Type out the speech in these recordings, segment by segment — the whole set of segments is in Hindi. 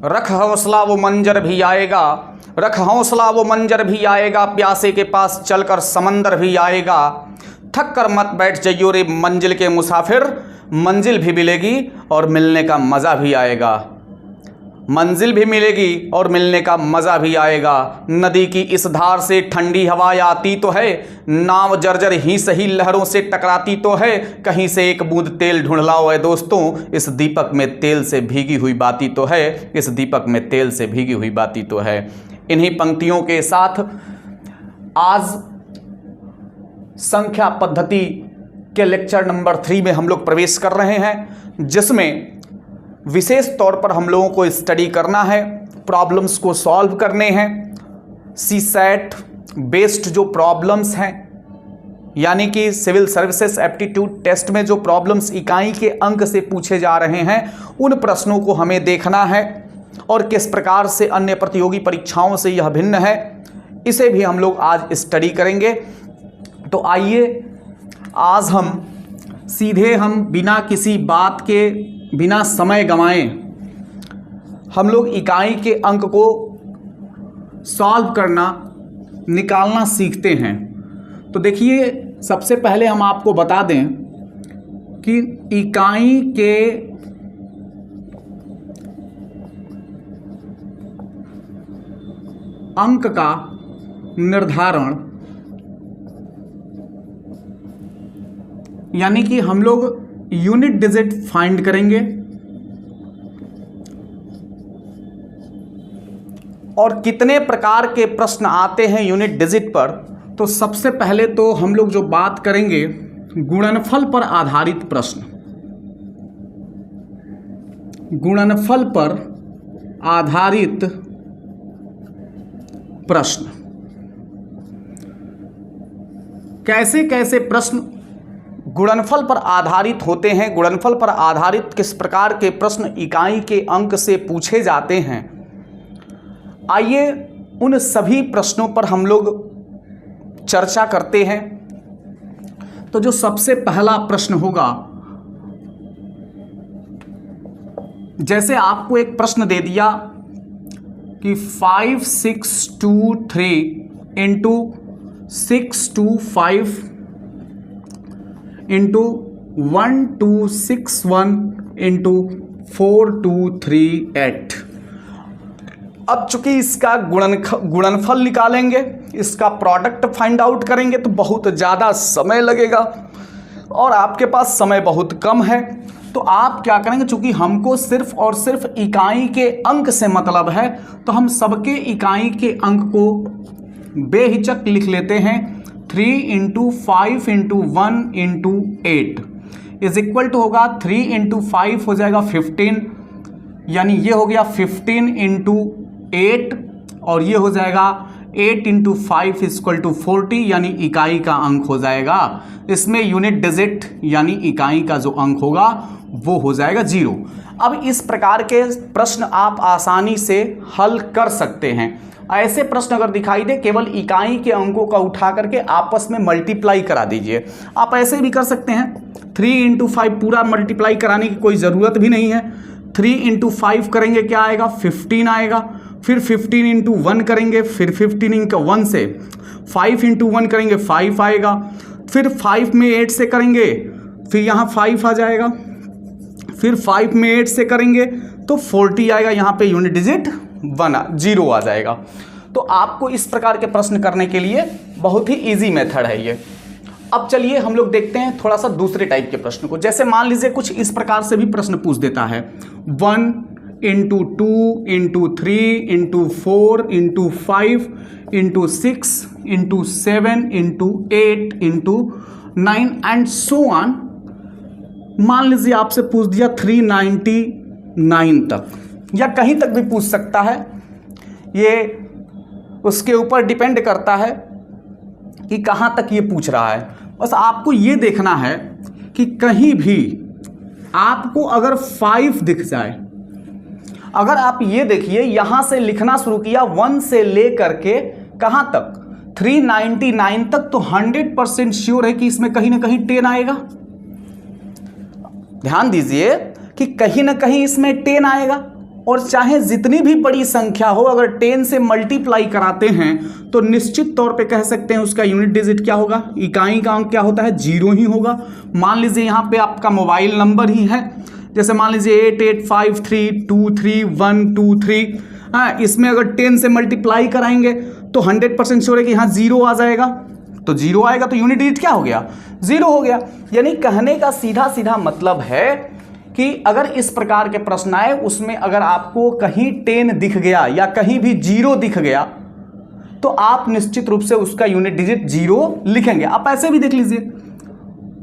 रख हौसला वो मंजर भी आएगा, रख हौसला वो मंजर भी आएगा, प्यासे के पास चलकर समंदर भी आएगा। थक कर मत बैठ जाइयो रे मंजिल के मुसाफिर, मंजिल भी मिलेगी और मिलने का मज़ा भी आएगा। मंजिल भी मिलेगी और मिलने का मज़ा भी आएगा। नदी की इस धार से ठंडी हवा आती तो है, नाव जर्जर ही सही लहरों से टकराती तो है। कहीं से एक बूंद तेल ढूंढ लाओ है दोस्तों, इस दीपक में तेल से भीगी हुई बाती तो है, इस दीपक में तेल से भीगी हुई बाती तो है। इन्हीं पंक्तियों के साथ आज संख्या पद्धति के लेक्चर नंबर 3 में हम लोग प्रवेश कर रहे हैं, जिसमें विशेष तौर पर हम लोगों को स्टडी करना है, प्रॉब्लम्स को सॉल्व करने हैं। सीसैट बेस्ड जो प्रॉब्लम्स हैं, यानी कि सिविल सर्विसेज एप्टीट्यूड टेस्ट में जो प्रॉब्लम्स इकाई के अंक से पूछे जा रहे हैं, उन प्रश्नों को हमें देखना है और किस प्रकार से अन्य प्रतियोगी परीक्षाओं से यह भिन्न है, इसे भी हम लोग आज स्टडी करेंगे। तो आइए आज हम बिना किसी बात के, बिना समय गंवाए हम लोग इकाई के अंक को सॉल्व करना, निकालना सीखते हैं। तो देखिए, सबसे पहले हम आपको बता दें कि इकाई के अंक का निर्धारण, यानी कि हम लोग यूनिट डिजिट फाइंड करेंगे और कितने प्रकार के प्रश्न आते हैं यूनिट डिजिट पर। तो सबसे पहले तो हम लोग जो बात करेंगे गुणनफल पर आधारित प्रश्न। गुणनफल पर आधारित प्रश्न, कैसे कैसे प्रश्न गुणनफल पर आधारित होते हैं, गुणनफल पर आधारित किस प्रकार के प्रश्न इकाई के अंक से पूछे जाते हैं। आइए उन सभी प्रश्नों पर हम लोग चर्चा करते हैं। तो जो सबसे पहला प्रश्न होगा, जैसे आपको एक प्रश्न दे दिया कि 5623 इंटू 625 इंटू 1261 इंटू 4238। अब चूंकि इसका गुणनफल निकालेंगे, इसका प्रोडक्ट फाइंड आउट करेंगे, तो बहुत ज़्यादा समय लगेगा और आपके पास समय बहुत कम है। तो आप क्या करेंगे, चूंकि हमको सिर्फ और सिर्फ इकाई के अंक से मतलब है, तो हम सबके इकाई के अंक को बेहिचक लिख लेते हैं। 3 into 5 into 1 into 8 is equal to होगा 3 इंटू 5 हो जाएगा 15, यानी ये हो गया 15 इंटू 8 और ये हो जाएगा 8 इंटू 5 इक्वल टू 40, यानी इकाई का अंक हो जाएगा। इसमें यूनिट डिजिट यानी इकाई का जो अंक होगा वो हो जाएगा 0। अब इस प्रकार के प्रश्न आप आसानी से हल कर सकते हैं। ऐसे प्रश्न अगर दिखाई दे, केवल इकाई के अंकों का उठा करके आपस में मल्टीप्लाई करा दीजिए। आप ऐसे भी कर सकते हैं, 3 इंटू 5 पूरा मल्टीप्लाई कराने की कोई ज़रूरत भी नहीं है। 3 इंटू 5 करेंगे क्या आएगा, 15 आएगा। फिर 15 इंटू 1 करेंगे, फिर 15 इंटू 1 से 5 इंटू 1 करेंगे 5 आएगा। फिर 5 में 8 से करेंगे, फिर यहाँ 5 आ जाएगा। फिर 5 में 8 से करेंगे तो 40 आएगा, यहाँ पे यूनिट डिजिट 0 आ जाएगा। तो आपको इस प्रकार के प्रश्न करने के लिए बहुत ही इजी मेथड है ये। अब चलिए हम लोग देखते हैं थोड़ा सा दूसरे टाइप के प्रश्न को। जैसे मान लीजिए कुछ इस प्रकार से भी प्रश्न पूछ देता है, 1 into 2 into 3 into 4 into 5 into 6 into 7 into 8 into 9 and so on. मान लीजिए आपसे पूछ दिया 399 तक, या कहीं तक भी पूछ सकता है, ये उसके ऊपर डिपेंड करता है कि कहाँ तक ये पूछ रहा है। बस आपको ये देखना है कि कहीं भी आपको अगर 5 दिख जाए, अगर आप ये देखिए यहाँ से लिखना शुरू किया 1 से ले करके कहाँ तक 399 तक, तो 100% श्योर है कि इसमें कहीं ना कहीं 10 आएगा। ध्यान दीजिए कि कहीं ना कहीं इसमें 10 आएगा। और चाहे जितनी भी बड़ी संख्या हो, अगर 10 से मल्टीप्लाई कराते हैं तो निश्चित तौर पे कह सकते हैं उसका यूनिट डिजिट क्या होगा, इकाई का अंक क्या होता है, 0 ही होगा। मान लीजिए यहाँ पे आपका मोबाइल नंबर ही है, जैसे मान लीजिए 8853233123, हाँ, इसमें अगर 10 से मल्टीप्लाई कराएंगे तो 100% श्योर है कि यहाँ 0 आ जाएगा, तो 0 आएगा तो यूनिट डिजिट क्या हो गया, 0 हो गया। यानी कहने का सीधा सीधा मतलब है कि अगर इस प्रकार के प्रश्न आए उसमें अगर आपको कहीं 10 दिख गया या कहीं भी 0 दिख गया तो आप निश्चित रूप से उसका यूनिट डिजिट 0 लिखेंगे। आप ऐसे भी देख लीजिए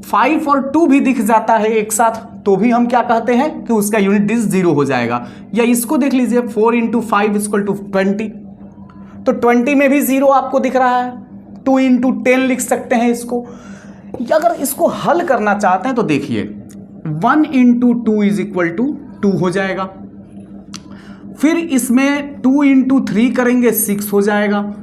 5 और 2 भी दिख जाता है एक साथ तो भी हम क्या कहते हैं कि उसका यूनिट डिजिट 0 हो जाएगा। या इसको देख लीजिए 4 × 5 = 20, तो 20 में भी 0 आपको दिख रहा है, 2 × 10 लिख सकते हैं इसको। अगर इसको हल करना चाहते हैं तो देखिए 1 × 2 = 2 हो जाएगा, फिर इसमें 2 × 3 करेंगे 6 हो जाएगा,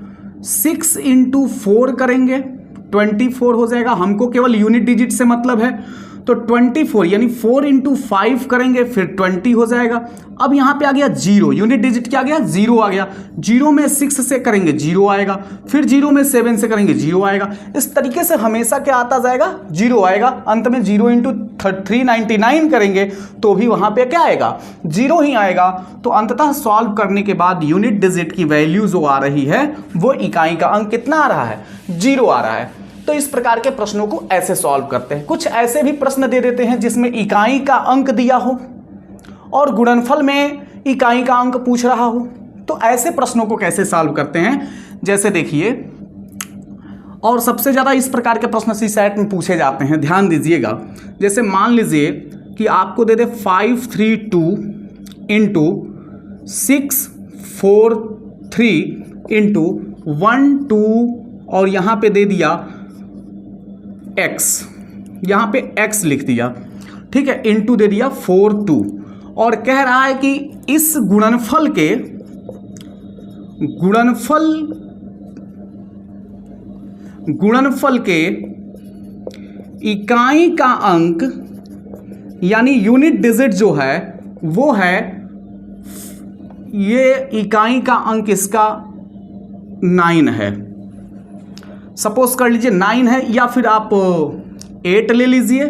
6 × 4 करेंगे 24 हो जाएगा। हमको केवल यूनिट डिजिट से मतलब है तो 24 यानी 4 × 5 करेंगे फिर 20 हो जाएगा। अब यहाँ पे आ गया 0, यूनिट डिजिट क्या आ गया, 0 आ गया। 0 में 6 से करेंगे 0 आएगा, फिर 0 में 7 से करेंगे 0 आएगा। इस तरीके से हमेशा क्या आता जाएगा, 0 आएगा। अंत में 0 × 399 करेंगे तो भी वहाँ पे क्या आएगा, 0 ही आएगा। तो अंततः सॉल्व करने के बाद यूनिट डिजिट की वैल्यू जो आ रही है वो इकाई का अंक कितना आ रहा है, 0 आ रहा है। तो इस प्रकार के प्रश्नों को ऐसे सॉल्व करते हैं। कुछ ऐसे भी प्रश्न दे देते हैं जिसमें इकाई का अंक दिया हो और गुणनफल में इकाई का अंक पूछ रहा हो, तो ऐसे प्रश्नों को कैसे सॉल्व करते हैं, जैसे देखिए। और सबसे ज़्यादा इस प्रकार के प्रश्न सीसैट में पूछे जाते हैं, ध्यान दीजिएगा। जैसे मान लीजिए कि आपको दे दे 532 × 643 × 1 2 और यहाँ पे दे दिया x, यहाँ पे x लिख दिया, ठीक है, इनटू दे दिया 4 2 और कह रहा है कि इस गुणनफल के इकाई का अंक यानी यूनिट डिजिट जो है वो है, ये इकाई का अंक इसका 9 है। सपोज कर लीजिए 9 है या फिर आप 8 ले लीजिए।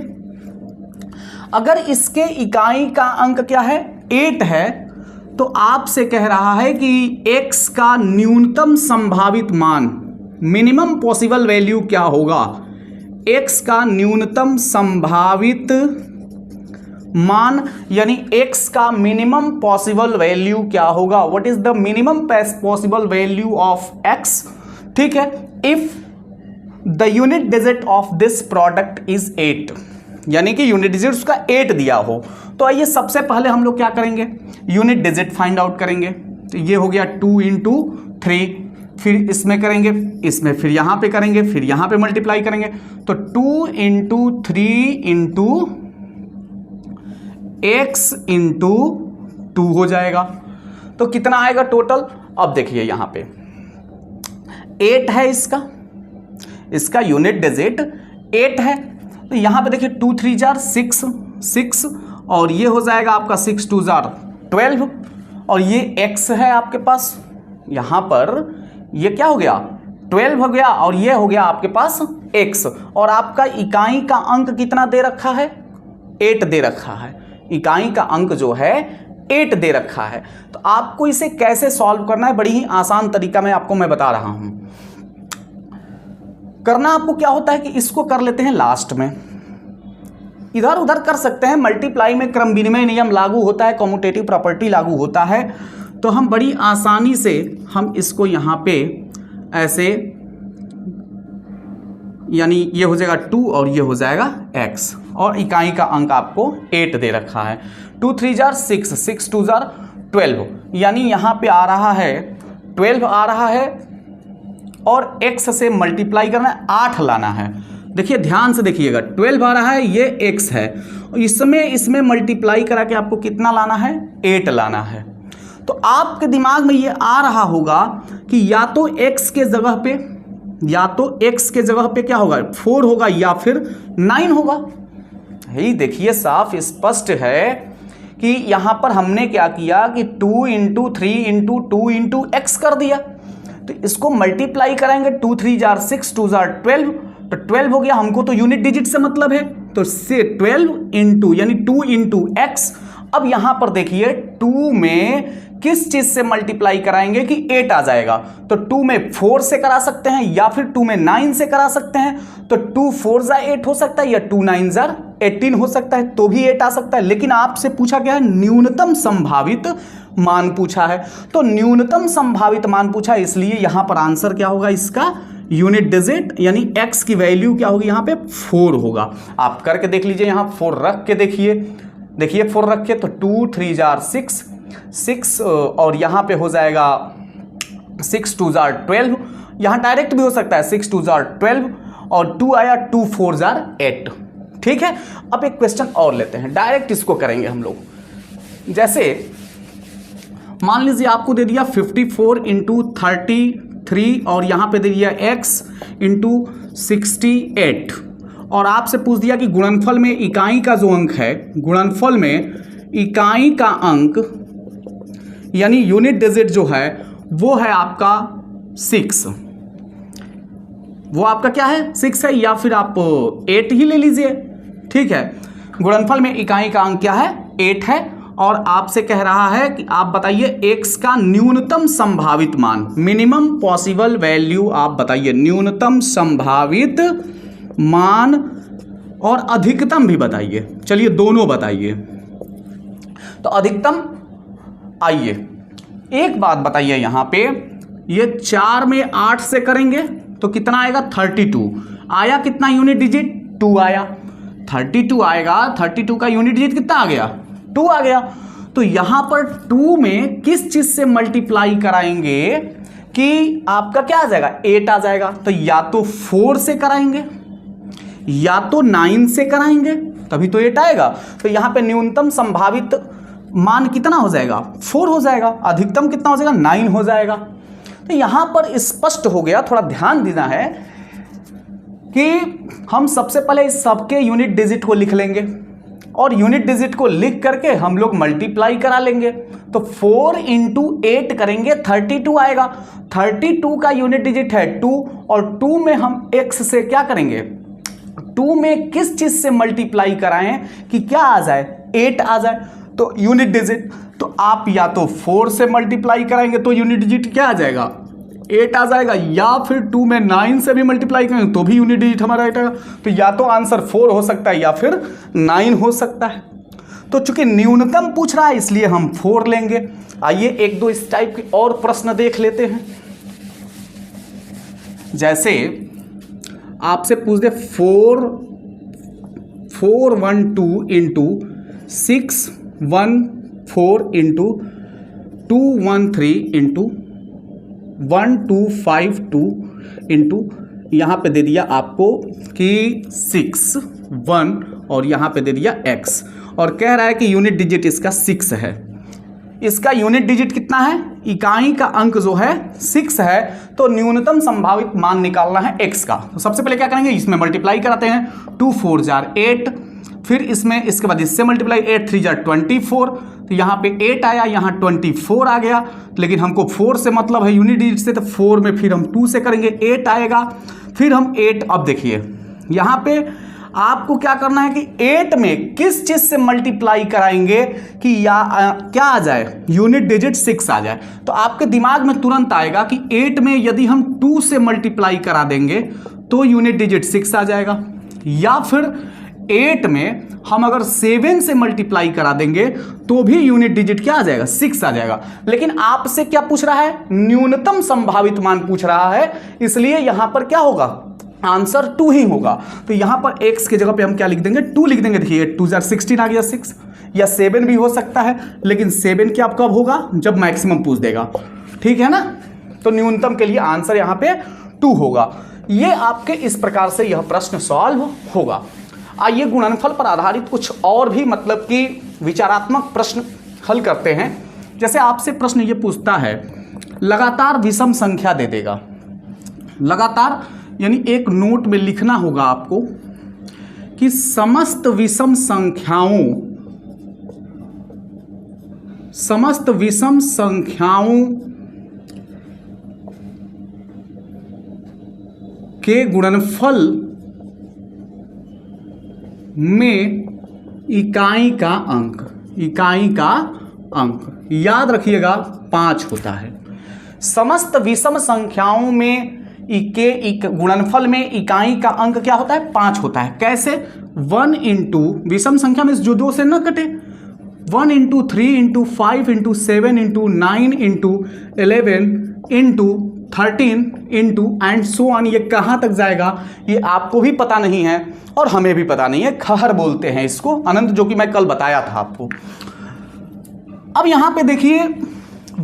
अगर इसके इकाई का अंक क्या है, 8 है, तो आपसे कह रहा है कि x का न्यूनतम संभावित मान, मिनिमम पॉसिबल वैल्यू क्या होगा, x का न्यूनतम संभावित मान यानी x का मिनिमम पॉसिबल वैल्यू क्या होगा, what is the minimum possible value of x, ठीक है, if the unit digit of this product is 8, यानी कि यूनिट डिजिट उसका 8 दिया हो। तो आइए सबसे पहले हम लोग क्या करेंगे, यूनिट डिजिट फाइंड आउट करेंगे। तो ये हो गया 2 × 3, फिर इसमें करेंगे, इसमें फिर यहाँ पे करेंगे, फिर यहाँ पे मल्टीप्लाई करेंगे, तो 2 × 3 × x × 2 हो जाएगा। तो कितना आएगा टोटल, अब देखिए यहाँ पे 8 है, इसका यूनिट डिजिट 8 है। तो यहाँ पे देखिए 2 3 जार 6 और ये हो जाएगा आपका 6 2 जार 12 और ये x है आपके पास, यहाँ पर ये क्या हो गया 12 हो गया और ये हो गया आपके पास x, और आपका इकाई का अंक कितना दे रखा है, 8 दे रखा है। इकाई का अंक जो है 8 दे रखा है। तो आपको इसे कैसे सॉल्व करना है, बड़ी ही आसान तरीका में आपको मैं बता रहा हूं। करना आपको क्या होता है कि इसको कर लेते हैं लास्ट में, इधर उधर कर सकते हैं। मल्टीप्लाई में क्रम विनिमय नियम लागू होता है, कम्यूटेटिव प्रॉपर्टी लागू होता है, तो हम बड़ी आसानी से हम इसको यहाँ पे ऐसे, यानी ये हो जाएगा 2 और ये हो जाएगा x, और इकाई का अंक आपको 8 दे रखा है। 2 3 जार 6 6 2 जार 12, यानी यहाँ पे आ रहा है 12 आ रहा है और x से मल्टीप्लाई करना है, 8 लाना है। देखिए ध्यान से देखिएगा, 12 आ रहा है, ये x है, इसमें मल्टीप्लाई करा के आपको कितना लाना है, 8 लाना है। तो आपके दिमाग में ये आ रहा होगा कि या तो x के जगह पे क्या होगा, 4 होगा या फिर 9 होगा। यही देखिए साफ स्पष्ट है कि यहाँ पर हमने क्या किया कि 2 इंटू 3 इंटू 2 इंटू एक्स कर दिया, तो इसको मल्टीप्लाई कराएंगे, 2 3 जार 6, 2 जार 12, तो 12 हो गया। हमको तो यूनिट डिजिट से मतलब है, तो से 12 इंटू यानी 2 इंटू एक्स। अब यहां पर देखिए 2 में किस चीज से मल्टीप्लाई कराएंगे कि 8 आ जाएगा, तो 2 में 4 से करा सकते हैं या फिर 2 में 9 से करा सकते हैं, तो 2 4 जा 8 हो सकता है या 2 9 जा 18 हो सकता है, तो भी 8 आ सकता है। लेकिन आपसे पूछा गया है न्यूनतम संभावित मान पूछा है, तो न्यूनतम संभावित मान पूछा है, इसलिए यहां पर आंसर क्या होगा इसका, यूनिट डिजिट यानी x की वैल्यू क्या होगी यहाँ पे 4 होगा। आप करके देख लीजिए, यहाँ 4 रख के देखिए, देखिए 4 रख के, तो 2 3 जार 6 और यहाँ पे हो जाएगा 6 2 जार 12, यहाँ डायरेक्ट भी हो सकता है 6 2 जार 12 और 2 आया 2 4 जार 8। ठीक है, अब एक क्वेश्चन और लेते हैं, डायरेक्ट इसको करेंगे हम लोग। जैसे मान लीजिए आपको दे दिया 54 इंटू 33 और यहाँ पे दे दिया x इंटू 68 और आपसे पूछ दिया कि गुणनफल में इकाई का जो अंक है, गुणनफल में इकाई का अंक यानी यूनिट डिजिट जो है वो है आपका 6, वो आपका क्या है 6 है, या फिर आप 8 ही ले लीजिए। ठीक है, गुणनफल में इकाई का अंक क्या है 8 है और आपसे कह रहा है कि आप बताइए x का न्यूनतम संभावित मान, मिनिमम पॉसिबल वैल्यू आप बताइए, न्यूनतम संभावित मान और अधिकतम भी बताइए। चलिए दोनों बताइए। तो अधिकतम, आइए एक बात बताइए, यहां पे ये 4 में 8 से करेंगे तो कितना आएगा 32, आया कितना यूनिट डिजिट 2 आया, 32 आएगा, 32 का यूनिट डिजिट कितना आ गया 2 आ गया। तो यहां पर 2 में किस चीज से मल्टीप्लाई कराएंगे कि आपका क्या आ जाएगा 8 आ जाएगा, तो या तो 4 से कराएंगे या तो 9 से कराएंगे तभी तो 8 आएगा। तो यहां पे न्यूनतम संभावित मान कितना हो जाएगा 4 हो जाएगा, अधिकतम कितना हो जाएगा 9 हो जाएगा। तो यहां पर स्पष्ट हो गया, थोड़ा ध्यान देना है कि हम सबसे पहले इस सबके यूनिट डिजिट को लिख लेंगे और यूनिट डिजिट को लिख करके हम लोग मल्टीप्लाई करा लेंगे। तो 4 इंटू 8 करेंगे 32 आएगा, 32 का यूनिट डिजिट है 2 और 2 में हम x से क्या करेंगे, 2 में किस चीज से मल्टीप्लाई कराएं कि क्या आ जाए 8 आ जाए, तो यूनिट डिजिट। तो आप या तो 4 से मल्टीप्लाई कराएंगे तो यूनिट डिजिट क्या आ जाएगा 8 आ जाएगा, या फिर 2 में 9 से भी मल्टीप्लाई करेंगे तो भी यूनिट डिजिट हमारा 8 आएगा। तो या तो आंसर 4 हो सकता है या फिर 9 हो सकता है। तो चूंकि न्यूनतम पूछ रहा है इसलिए हम 4 लेंगे। आइए एक दो इस टाइप के और प्रश्न देख लेते हैं। जैसे आपसे पूछ दे 412 इंटू 614 इंटू 213 इंटू 1252 इंटू यहाँ पे दे दिया आपको कि 6 1 और यहाँ पे दे दिया x और कह रहा है कि यूनिट डिजिट इसका 6 है। इसका यूनिट डिजिट कितना है, इकाई का अंक जो है 6 है, तो न्यूनतम संभावित मान निकालना है x का। तो सबसे पहले क्या करेंगे, इसमें मल्टीप्लाई कराते हैं, 2 4 जार 8, फिर इसमें इसके बाद इससे मल्टीप्लाई 8 3 जार 24, तो यहाँ पे 8 आया, यहाँ 24 आ गया, लेकिन हमको 4 से मतलब है यूनिट डिजिट से, तो 4 में फिर हम 2 से करेंगे 8 आएगा, फिर हम 8। अब देखिए यहाँ पे आपको क्या करना है कि 8 में किस चीज से मल्टीप्लाई कराएंगे कि क्या आ जाए, यूनिट डिजिट 6 आ जाए। तो आपके दिमाग में तुरंत आएगा कि 8 में यदि हम 2 से मल्टीप्लाई करा देंगे तो यूनिट डिजिट 6 आ जाएगा, या फिर 8 में हम अगर 7 से मल्टीप्लाई करा देंगे तो भी यूनिट डिजिट क्या आ जाएगा 6 आ जाएगा। लेकिन आपसे क्या पूछ रहा है, न्यूनतम संभावित मान पूछ रहा है, इसलिए यहां पर क्या होगा, आंसर 2 ही होगा। तो यहां पर x की जगह पे हम क्या लिख देंगे 2 लिख देंगे। देखिए 2 जार 16 आ गया 6, या 7 भी हो सकता है, लेकिन 7 क्या कब होगा, जब मैक्सिमम पूछ देगा। ठीक है ना, तो न्यूनतम के लिए आंसर यहां पे 2 होगा। ये आपके इस प्रकार से यह प्रश्न सॉल्व होगा। आइए गुणनफल पर आधारित कुछ और भी मतलब कि विचारात्मक प्रश्न हल करते हैं। जैसे आपसे प्रश्न ये पूछता है, लगातार विषम संख्या दे देगा, लगातार यानी एक नोट में लिखना होगा आपको कि समस्त विषम संख्याओं समस्त विषम संख्याओं के गुणनफल में इकाई का अंक याद रखिएगा 5 होता है। समस्त विषम संख्याओं में गुणनफल में इकाई का अंक क्या होता है? 5 होता है। कैसे? 1 इंटू विषम संख्या में जो 2 से न कटे, 1 into 3 into 5 into 7 into 9 into 11 into 13 into and so on. ये कहाँ तक जाएगा ये आपको भी पता नहीं है और हमें भी पता नहीं है। खहर बोलते हैं इसको, अनंत, जो कि मैं कल बताया था आपको। अब यहां पे देखिए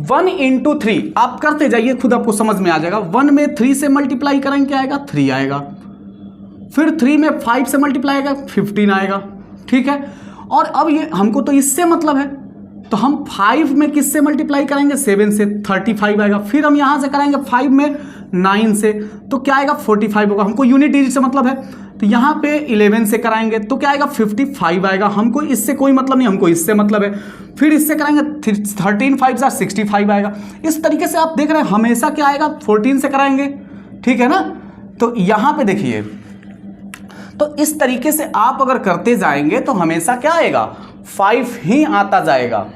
1 इंटू 3 आप करते जाइए, खुद आपको समझ में आ जाएगा। 1 में 3 से मल्टीप्लाई करेंगे क्या आएगा? 3 आएगा। फिर 3 में 5 से मल्टीप्लाई आएगा 15 आएगा। ठीक है, और अब ये हमको तो इससे मतलब है, तो हम 5 में किससे मल्टीप्लाई करेंगे? 7 से, 35 आएगा। फिर हम यहां से करेंगे 5 में 9 से, तो क्या आएगा? 45 होगा। हमको यूनिट डिजिट से मतलब है, तो यहाँ पे 11 से कराएंगे तो क्या आएगा? 55 आएगा। हमको इससे कोई मतलब नहीं, हमको इससे मतलब है। फिर इससे कराएंगे 13 5 65 आएगा। इस तरीके से आप देख रहे हैं हमेशा क्या आएगा? 14 से कराएंगे। ठीक है ना? तो यहाँ पे देखिए, तो इस तरीके से आप अगर करते जाएंगे तो हमेशा क्या आएगा? 5 ही आता जाएगा।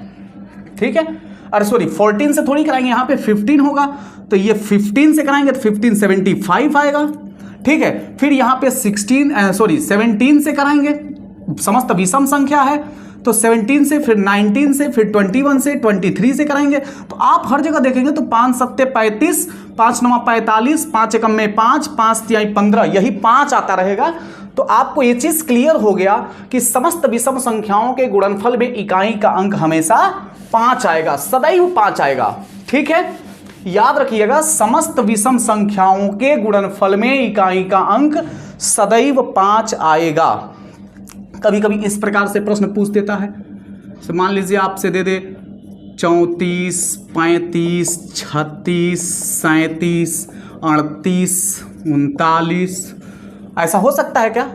ठीक है, अरे सॉरी 14 से थोड़ी कराएंगे, यहाँ पे 15 होगा, तो ये 15 से कराएंगे तो 15 75 आएगा। ठीक है, फिर यहाँ पे 17 से कराएंगे, समस्त विषम संख्या है, तो 17 से, फिर 19 से, फिर 21 से, 23 से कराएंगे। तो आप हर जगह देखेंगे तो 5 सत्ते 35, 5 9 45, 5 एकम में 5, 5 तिहाई 15, यही 5 आता रहेगा। तो आपको ये चीज क्लियर हो गया कि समस्त विषम संख्याओं के गुणनफल में इकाई का अंक हमेशा 5 आएगा, सदैव 5 आएगा। ठीक है, याद रखिएगा, समस्त विषम संख्याओं के गुणनफल में इकाई का अंक सदैव 5 आएगा। कभी कभी इस प्रकार से प्रश्न पूछ देता है, तो मान लीजिए आपसे दे दे 34, 35, 36, 37, 38, 39, ऐसा हो सकता है क्या?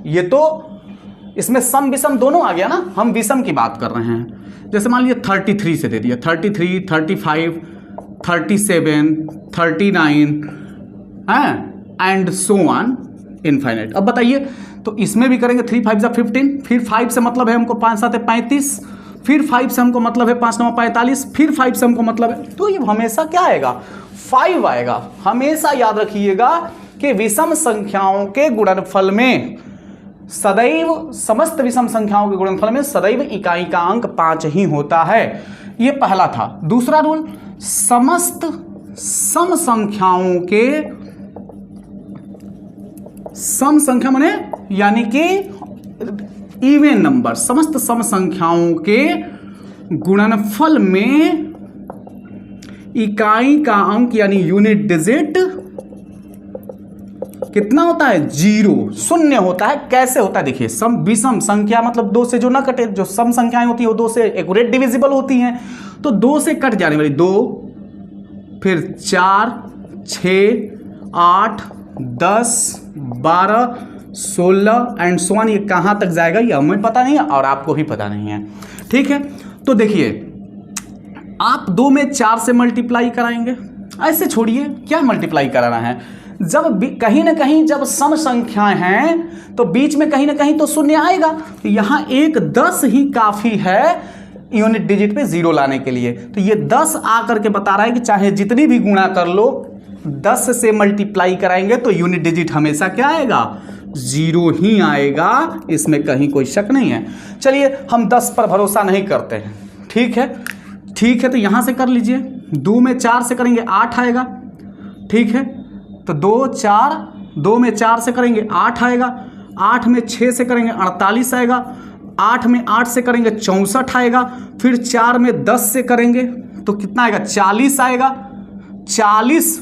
ये तो इसमें सम विषम दोनों आ गया ना, हम विषम की बात कर रहे हैं। जैसे मान लीजिए 33 से दे दिया, 33, 35, 37, 39 एंड सो ऑन इनफाइनाइट। अब बताइए, तो इसमें भी करेंगे 3 5 15, फिर 5 से मतलब है हमको 5 7 35, फिर 5 से हमको मतलब है 5 9 45, फिर 5 से हमको मतलब है, तो ये हमेशा क्या आएगा? 5 आएगा। हमेशा याद रखिएगा कि विषम संख्याओं के गुणनफल में सदैव, समस्त विषम संख्याओं के गुणनफल में सदैव इकाई का अंक 5 ही होता है। ये पहला था। दूसरा रूल, समस्त सम संख्याओं के, सम संख्या माने यानी कि इवन नंबर, समस्त सम संख्याओं के गुणनफल में इकाई का अंक यानी यूनिट डिजिट कितना होता है? 0, शून्य होता है। कैसे होता है देखिए, सम विषम संख्या मतलब 2 से जो ना कटे, जो सम संख्याएं होती है वो 2 से एक्यूरेट डिविजिबल होती हैं, तो 2 से कट जाने वाली 2, फिर 4, 6, 8, 10, 12, 16 एंड सो ऑन। ये कहाँ तक जाएगा ये हमें पता नहीं है और आपको भी पता नहीं है। ठीक है, तो देखिए आप 2 में 4 से मल्टीप्लाई कराएंगे, ऐसे छोड़िए क्या मल्टीप्लाई कराना है। जब कहीं ना कहीं जब सम संख्याएं हैं तो बीच में कहीं ना कहीं तो शून्य आएगा, तो यहाँ एक 10 ही काफी है यूनिट डिजिट पे 0 लाने के लिए। तो ये 10 आकर के बता रहा है कि चाहे जितनी भी गुणा कर लो, 10 से मल्टीप्लाई कराएंगे तो यूनिट डिजिट हमेशा क्या आएगा? 0 ही आएगा, इसमें कहीं कोई शक नहीं है। चलिए हम 10 पर भरोसा नहीं करते हैं। ठीक है, ठीक है, तो यहां से कर लीजिए। 2 में 4 से करेंगे 8 आएगा। ठीक है, तो 2 में 4 से करेंगे 8 आएगा। 8 में 6 से करेंगे 48 आएगा। 8 में 8 से करेंगे 64 आएगा। फिर 4 में 10 से करेंगे तो कितना आएगा? 40 आएगा। 40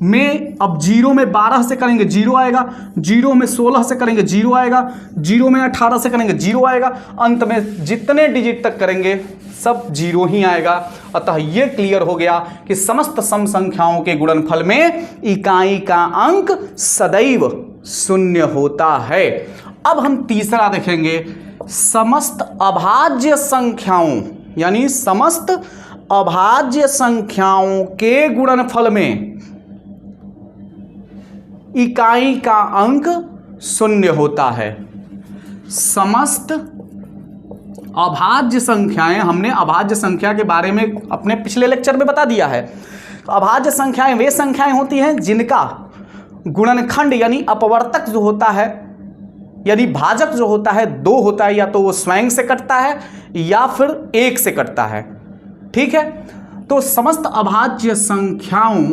में अब 0 में 12 से करेंगे 0 आएगा। 0 में 16 से करेंगे 0 आएगा। 0 में 18 से करेंगे 0 आएगा। अंत में जितने डिजिट तक करेंगे सब 0 ही आएगा। अतः ये क्लियर हो गया कि समस्त सम संख्याओं के गुणनफल में इकाई का अंक सदैव 0 होता है। अब हम तीसरा देखेंगे, समस्त अभाज्य संख्याओं यानी समस्त अभाज्य संख्याओं के गुणनफल में इकाई का अंक शून्य होता है। समस्त अभाज्य संख्याएं, हमने अभाज्य संख्या के बारे में अपने पिछले लेक्चर में बता दिया है। तो अभाज्य संख्याएं वे संख्याएं होती हैं जिनका गुणनखंड यानी अपवर्तक जो होता है, यानी भाजक जो होता है 2 होता है, या तो वो स्वयं से कटता है या फिर 1 से कटता है। ठीक है, तो समस्त अभाज्य संख्याओं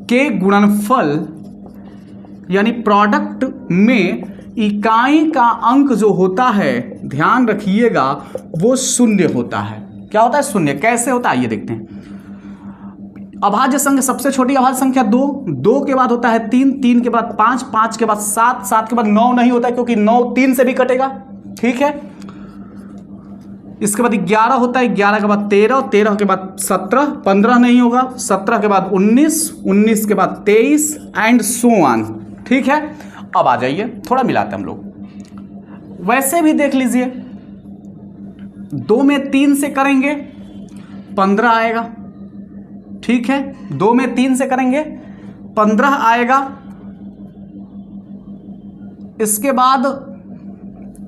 के गुणनफल यानी प्रोडक्ट में इकाई का अंक जो होता है, ध्यान रखिएगा, वो शून्य होता है। क्या होता है? शून्य। कैसे होता है ये देखते हैं। अभाज्य संख्या, सबसे छोटी अभाज्य संख्या 2, 2 के बाद होता है 3, 3 के बाद 5, 5 के बाद 7, 7 के बाद 9 नहीं होता है क्योंकि 9 3 से भी कटेगा। ठीक है, इसके बाद 11 होता है, 11 के बाद 13, 13 के बाद 17, 15 नहीं होगा, 17 के बाद 19, 19 के बाद 23 एंड सो ऑन। ठीक है, अब आ जाइए, थोड़ा मिलाते हैं हम लोग। वैसे भी देख लीजिए, 2 में 3 से करेंगे 15 आएगा। ठीक है, 2 में 3 से करेंगे 15 आएगा। इसके बाद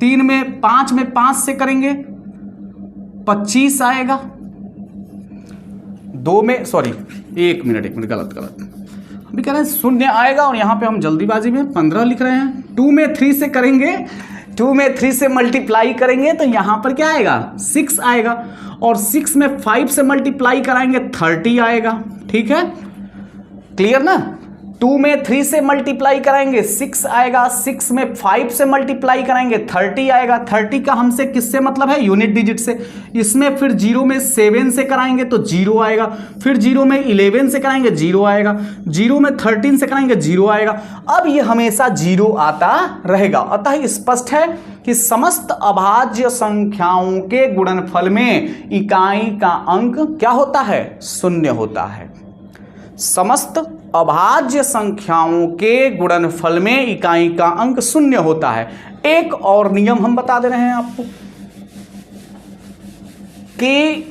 5 में 5 से करेंगे 25 आएगा। 2 में, सॉरी, एक मिनट, गलत अभी कह रहे हैं शून्य आएगा और यहाँ पे हम जल्दीबाजी में 15 लिख रहे हैं। 2 में 3 से करेंगे, 2 में 3 से मल्टीप्लाई करेंगे तो यहाँ पर क्या आएगा? 6 आएगा, और 6 में 5 से मल्टीप्लाई कराएंगे 30 आएगा। ठीक है, क्लियर ना? 2 में 3 से मल्टीप्लाई कराएंगे 6 आएगा, 6 में 5 से मल्टीप्लाई कराएंगे 30 आएगा। 30 का हमसे किससे मतलब है? यूनिट डिजिट से। इसमें फिर 0 में 7 से कराएंगे तो 0 आएगा, फिर 0 में 11 से कराएंगे 0 आएगा, 0 में 13 से कराएंगे 0 आएगा। अब ये हमेशा 0 आता रहेगा। अतः स्पष्ट है कि समस्त अभाज्य संख्याओं के गुणनफल में इकाई का अंक क्या होता है? शून्य होता है। समस्त अभाज्य संख्याओं के गुणनफल में इकाई का अंक शून्य होता है। एक और नियम हम बता दे रहे हैं आपको कि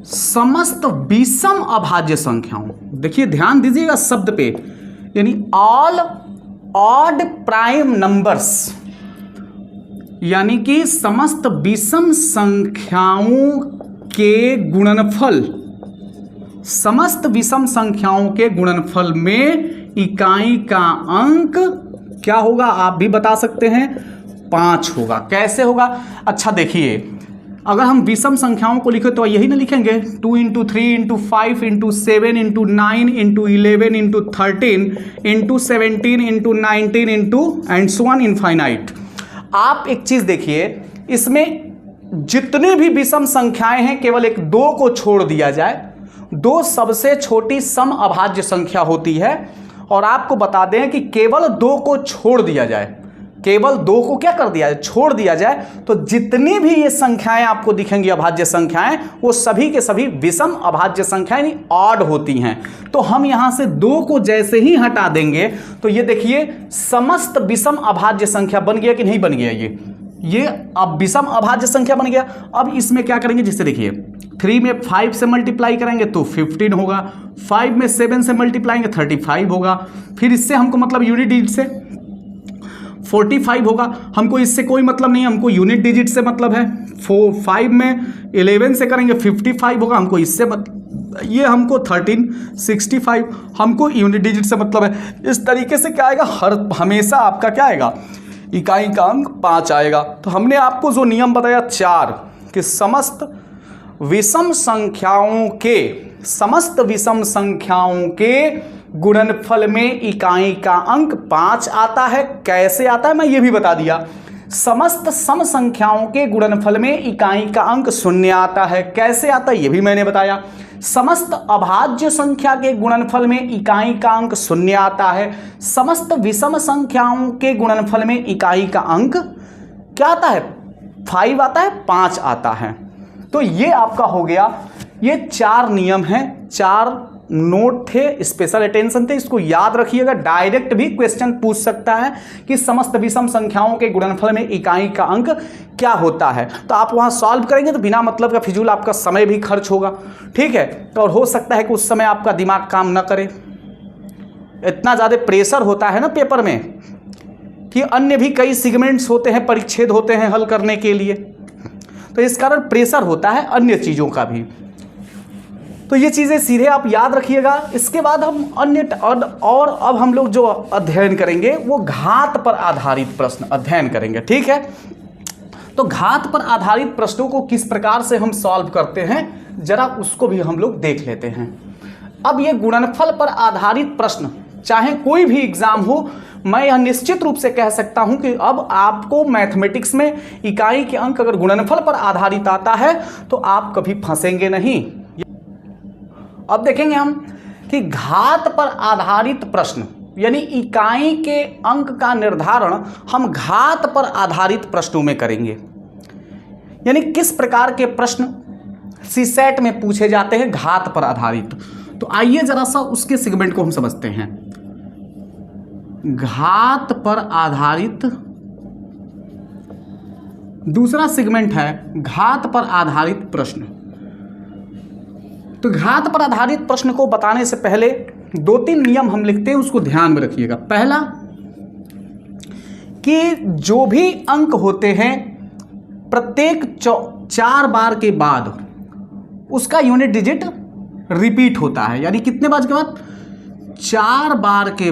समस्त विषम अभाज्य संख्याओं, देखिए ध्यान दीजिएगा शब्द पे, यानी ऑल ऑड प्राइम नंबर्स, यानी कि समस्त विषम संख्याओं के गुणनफल, समस्त विषम संख्याओं के गुणनफल में इकाई का अंक क्या होगा? आप भी बता सकते हैं, 5 होगा। कैसे होगा? अच्छा देखिए, अगर हम विषम संख्याओं को लिखे तो यही ना लिखेंगे, 2 × 3 × 5 × 7 × 9 × 11 × 13 × 17 × 19 एंड सो ऑन इनफाइनाइट। आप एक चीज देखिए, इसमें जितनी भी विषम संख्याएं हैं केवल एक 2 को छोड़ दिया जाए, 2 सबसे छोटी सम अभाज्य संख्या होती है, और आपको बता दें कि केवल 2 को छोड़ दिया जाए, केवल 2 को क्या कर दिया जाए? छोड़ दिया जाए, तो जितनी भी ये संख्याएं आपको दिखेंगी अभाज्य संख्याएं, वो सभी के सभी विषम अभाज्य संख्याएं ऑड होती हैं। तो हम यहां से 2 को जैसे ही हटा देंगे तो ये देखिए समस्त विषम अभाज्य संख्या बन गया कि नहीं बन गया? ये अब विषम अभाज्य संख्या बन गया। अब इसमें क्या करेंगे? जिससे देखिए 3 में 5 से मल्टीप्लाई करेंगे तो 15 होगा, 5 में 7 से मल्टीप्लाइंगे 35 होगा, फिर इससे हमको मतलब यूनिट डिजिट से 45 होगा। हमको इससे कोई मतलब नहीं है, हमको यूनिट डिजिट से मतलब है। 5 में 11 से करेंगे 55 होगा, हमको इससे ये हमको 1365, हमको यूनिट डिजिट से मतलब है। इस तरीके से क्या आएगा? हमेशा आपका क्या आएगा? इकाई का अंक 5 आएगा। तो हमने आपको जो नियम बताया 4 कि समस्त विषम संख्याओं के गुणनफल में इकाई का अंक 5 आता है। कैसे आता है मैं ये भी बता दिया। समस्त सम संख्याओं के गुणनफल में इकाई का अंक 0 आता है। कैसे आता है ये भी मैंने बताया। समस्त अभाज्य संख्या के गुणनफल में इकाई का अंक 0 आता है। समस्त विषम संख्याओं के गुणनफल में इकाई का अंक क्या आता है? 5 आता है, 5 आता है। तो ये आपका हो गया, ये 4 नियम हैं, 4 नोट थे, स्पेशल अटेंशन थे, इसको याद रखिएगा। डायरेक्ट भी क्वेश्चन पूछ सकता है कि समस्त विषम संख्याओं के गुणनफल में इकाई का अंक क्या होता है, तो आप वहां सॉल्व करेंगे तो बिना मतलब का फिजूल आपका समय भी खर्च होगा, ठीक है। और हो सकता है कि उस समय आपका दिमाग काम ना करे, इतना ज़्यादा प्रेशर होता है ना पेपर में कि अन्य भी कई सेगमेंट्स होते हैं, परिच्छेद होते हैं हल करने के लिए, तो इस कारण प्रेशर होता है अन्य चीज़ों का भी। तो ये चीज़ें सीधे आप याद रखिएगा। इसके बाद हम अन्य और अब हम लोग जो अध्ययन करेंगे वो घात पर आधारित प्रश्न अध्ययन करेंगे, ठीक है। तो घात पर आधारित प्रश्नों को किस प्रकार से हम सॉल्व करते हैं जरा उसको भी हम लोग देख लेते हैं। अब ये गुणनफल पर आधारित प्रश्न चाहे कोई भी एग्जाम हो, मैं यह निश्चित रूप से कह सकता हूं कि अब आपको मैथमेटिक्स में इकाई के अंक अगर गुणनफल पर आधारित आता है तो आप कभी फंसेंगे नहीं। अब देखेंगे हम कि घात पर आधारित प्रश्न यानी इकाई के अंक का निर्धारण हम घात पर आधारित प्रश्नों में करेंगे, यानी किस प्रकार के प्रश्न सीसेट में पूछे जाते हैं घात पर आधारित। तो आइए जरा सा उसके सेगमेंट को हम समझते हैं। घात पर आधारित दूसरा सेगमेंट है घात पर आधारित प्रश्न। तो घात पर आधारित प्रश्न को बताने से पहले 2-3 नियम हम लिखते हैं, उसको ध्यान में रखिएगा। पहला कि जो भी अंक होते हैं प्रत्येक 4 बार के बाद उसका यूनिट डिजिट रिपीट होता है, यानी कितने बार के बाद 4 बार के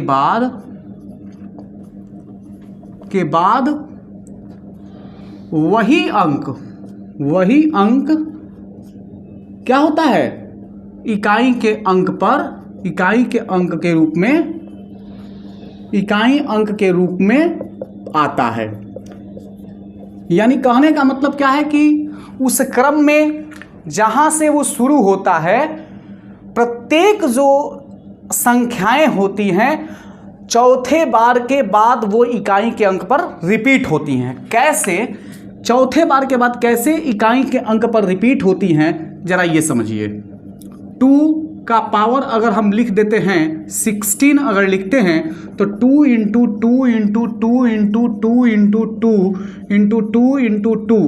बाद वही अंक क्या होता है इकाई के अंक के रूप में आता है। यानी कहने का मतलब क्या है कि उस क्रम में जहां से वो शुरू होता है प्रत्येक जो संख्याएं होती हैं चौथे बार के बाद वो इकाई के अंक पर रिपीट होती हैं। कैसे चौथे बार के बाद कैसे इकाई के अंक पर रिपीट होती हैं जरा ये समझिए। 2 का पावर अगर हम लिख देते हैं 16 अगर लिखते हैं तो 2 into 2 into 2 into 2 into 2 into 2 into 2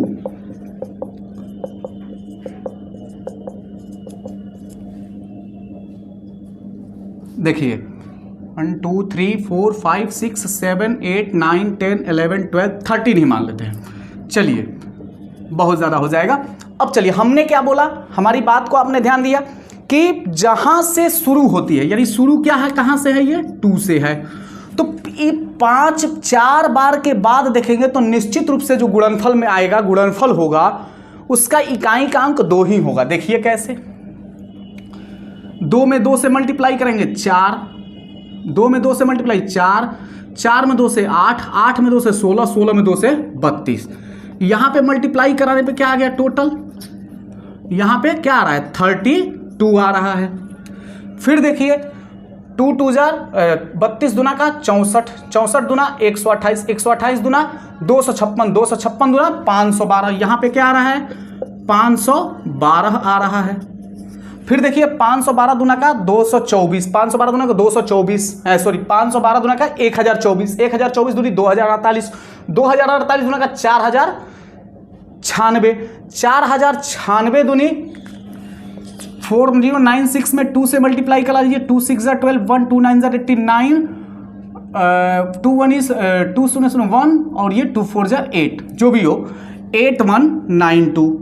देखिए 1 2 3 4 5 6 7 8 9 10 11 12 13 ही मान लेते हैं। चलिए बहुत ज़्यादा हो जाएगा। अब चलिए हमने क्या बोला, हमारी बात को आपने ध्यान दिया कि जहां से शुरू होती है, यानी शुरू क्या है कहां से है, ये 2 से है। तो 4 बार के बाद देखेंगे तो निश्चित रूप से जो गुणनफल में आएगा, गुणनफल होगा उसका इकाई का अंक 2 ही होगा। देखिए कैसे 2 में 2 से मल्टीप्लाई करेंगे 4, 2 में 2 से मल्टीप्लाई 4, 4 में 2 से 8, 8 में 2 से 16, 16 में 2 से 32। यहां पे मल्टीप्लाई कराने पे क्या आ गया टोटल, यहां पे क्या आ रहा है 32 आ रहा है। फिर देखिए 2 2 32 दुना का 64, 64 दुना 128, 128 दुना 256, 256 दुना 512। यहां पे क्या आ रहा है 512 आ रहा है। फिर देखिए 512 दुना का 224, 512 दुना का 224, सॉरी 512 दुना का 1024, 1024 दूनी 2048, 2048 दुना का 4096, 4096 दूनी 4096 में 2 से मल्टीप्लाई करा दीजिए, 2 6 12, 1 2 9 89, 2 1 is 2 0 0 1 और ये 2 4 8, जो भी हो 8192,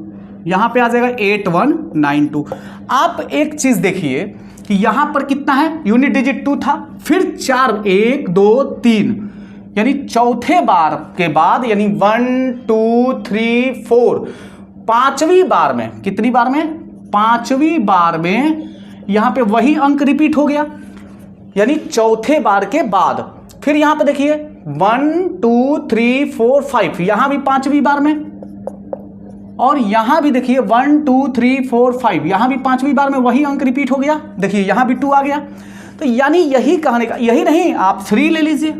यहां पे आ जाएगा 8192। आप एक चीज देखिए कि यहां पर कितना है यूनिट डिजिट 2 था, फिर 4 1 2 3 यानी चौथे बार के बाद यानी 1 2 3 4 पांचवी बार में, कितनी बार में, पांचवी बार में यहां पे वही अंक रिपीट हो गया, यानी चौथे बार के बाद। फिर यहां पे देखिए 1 2 3 4 5 यहां भी पांचवी बार में, और यहां भी देखिए 1 2 3 4 5 यहां भी पांचवी बार में वही अंक रिपीट हो गया। देखिए यहां भी 2 आ गया। तो यानी यही कहने का, यही नहीं आप 3 ले लीजिए,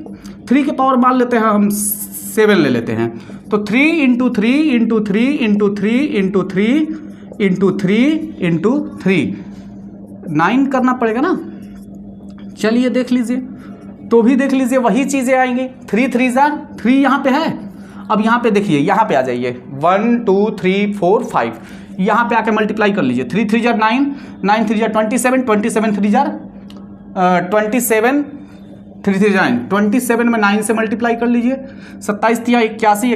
3 के पावर मान लेते हैं हम 7 ले लेते हैं, तो 3 into 3 into 3 into 3 into 3 into 3 into 3 9 करना पड़ेगा ना। चलिए देख लीजिए, तो भी देख लीजिए वही चीज़ें आएंगी। 3 3 जार 3 यहाँ पे है। अब यहाँ पे देखिए, यहाँ पे आ जाइए 1 2 3 4 5, यहाँ पे आके मल्टीप्लाई कर लीजिए। 3 3 जार 9, 9 3 जार 27, 27 3 जार 27, 3 3 जार 9, 27 में 9 से मल्टीप्लाई कर लीजिए। 27 तियाँ 81,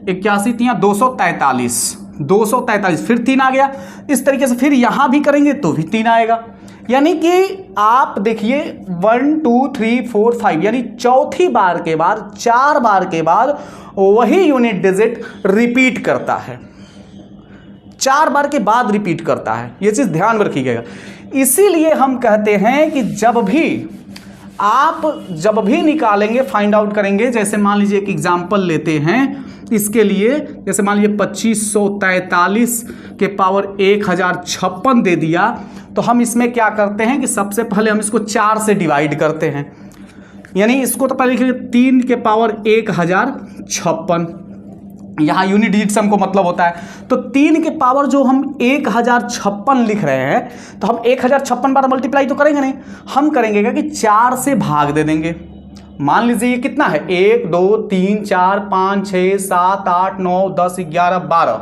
81 तियाँ 243, 243, फिर 3 आ गया। इस तरीके से फिर यहाँ भी करेंगे तो भी 3 आएगा। यानी कि आप देखिए 1 2 3 4 5, यानी चौथी बार के बाद, 4 बार के बाद वही यूनिट डिजिट रिपीट करता है, 4 बार के बाद रिपीट करता है। ये चीज़ ध्यान में रखिएगा। इसीलिए हम कहते हैं कि जब भी निकालेंगे, फाइंड आउट करेंगे, जैसे मान लीजिए एक एग्जाम्पल लेते हैं इसके लिए, जैसे मान लीजिए 2543 के पावर 1056 दे दिया, तो हम इसमें क्या करते हैं कि सबसे पहले हम इसको 4 से डिवाइड करते हैं। यानी इसको तो पहले लिखिए 3 के पावर 1056, यहाँ यूनिट डिजिट से हमको मतलब होता है। तो 3 के पावर जो हम 1056 लिख रहे हैं, तो हम 1056 बार मल्टीप्लाई तो करेंगे नहीं, हम करेंगे क्या कि 4 से भाग दे देंगे। मान लीजिए ये कितना है, 1 2 3 4 5 6 7 8 9 10 11 12,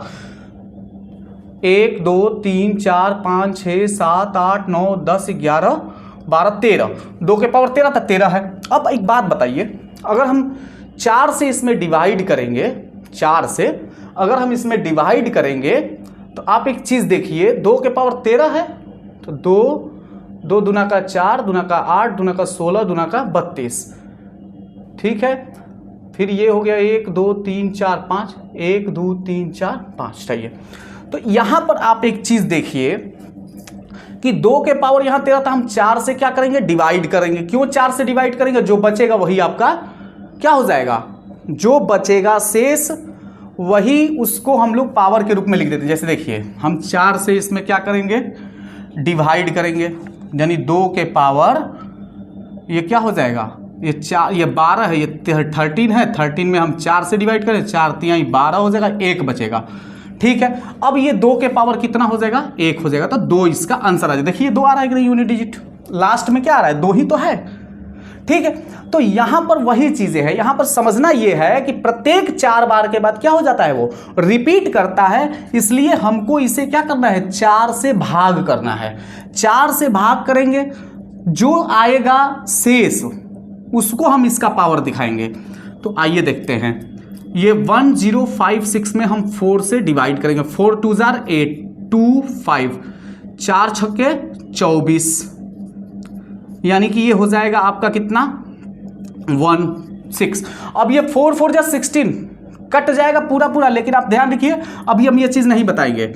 1 2 3 4 5 6 7 8 9 10 11 12 13, 2 के पावर 13 तक 13 है। अब एक बात बताइए, अगर हम 4 से इसमें डिवाइड करेंगे, 4 से अगर हम इसमें डिवाइड करेंगे, तो आप एक चीज़ देखिए, 2 के पावर 13 है, तो 2 दूना का 4, दूना का 8, दूना का 16, दूना का 32, ठीक है। फिर ये हो गया 1 2 3 4 5, 1 2 3 4 5, सही है। तो यहाँ पर आप एक चीज़ देखिए कि 2 के पावर यहाँ 13 था, हम 4 से क्या करेंगे, डिवाइड करेंगे। क्यों 4 से डिवाइड करेंगे, जो बचेगा वही आपका क्या हो जाएगा, जो बचेगा शेष वही, उसको हम लोग पावर के रूप में लिख देते हैं। जैसे देखिए हम 4 से इसमें क्या करेंगे, डिवाइड करेंगे, यानी 2 के पावर ये क्या हो जाएगा, ये 4, ये 12 है, ये 13 है, 13 में हम 4 से डिवाइड करें, 4 तिहाई 12 हो जाएगा, 1 बचेगा, ठीक है। अब ये 2 के पावर कितना हो जाएगा, 1 हो जाएगा, तो 2 इसका आंसर आ जाएगा। देखिए 2 आ रहा है कि नहीं, यूनिट डिजिट लास्ट में क्या आ रहा है, 2 ही तो है, ठीक है। तो यहां पर वही चीजें हैं, यहां पर समझना यह है कि प्रत्येक 4 बार के बाद क्या हो जाता है, वो रिपीट करता है। इसलिए हमको इसे क्या करना है, 4 से भाग करना है। 4 से भाग करेंगे, जो आएगा शेष उसको हम इसका पावर दिखाएंगे। तो आइए देखते हैं, ये 1056 में हम 4 से डिवाइड करेंगे। 4 2 जार 8, 2 5, 4 छक्के 24, यानी कि ये हो जाएगा आपका कितना 1 6। अब ये 4 4 जा 16 कट जाएगा पूरा, लेकिन आप ध्यान रखिए अभी हम ये चीज़ नहीं बताएंगे।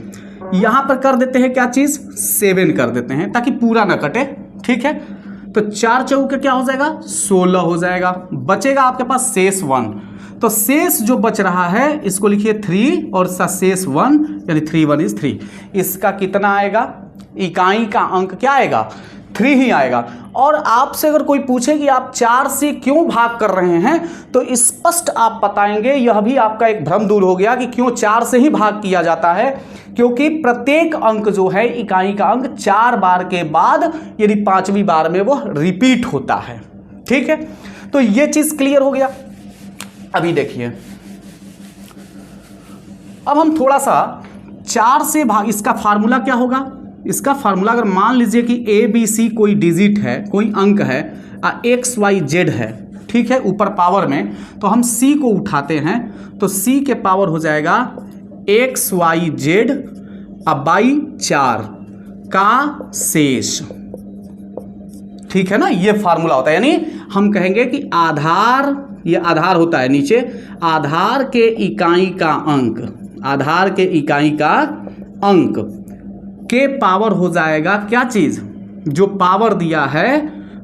यहाँ पर कर देते हैं क्या चीज़, 7 कर देते हैं ताकि पूरा ना कटे, ठीक है। तो 4 चौके क्या हो जाएगा, 16 हो जाएगा, बचेगा आपके पास शेष 1। तो शेष जो बच रहा है इसको लिखिए 3 और शेष 1, यानी 3 1 इज 3। इसका कितना आएगा, इकाई का अंक क्या आएगा, 3 ही आएगा। और आपसे अगर कोई पूछे कि आप 4 से क्यों भाग कर रहे हैं, तो स्पष्ट आप बताएंगे, यह भी आपका एक भ्रम दूर हो गया कि क्यों 4 से ही भाग किया जाता है। क्योंकि प्रत्येक अंक जो है, इकाई का अंक 4 बार के बाद यदि 5वीं बार में वो रिपीट होता है, ठीक है। तो ये चीज क्लियर हो गया। अभी देखिए, अब हम थोड़ा सा 4 से भाग, इसका फार्मूला क्या होगा, इसका फार्मूला अगर मान लीजिए कि ए बी सी कोई डिजिट है, कोई अंक है, एक्स वाई जेड है, ठीक है, ऊपर पावर में, तो हम सी को उठाते हैं, तो सी के पावर हो जाएगा एक्स वाई जेड बाई 4 का शेष, ठीक है ना। ये फार्मूला होता है, यानी हम कहेंगे कि आधार, ये आधार होता है नीचे, आधार के इकाई का अंक, आधार के इकाई का अंक के पावर हो जाएगा क्या चीज, जो पावर दिया है,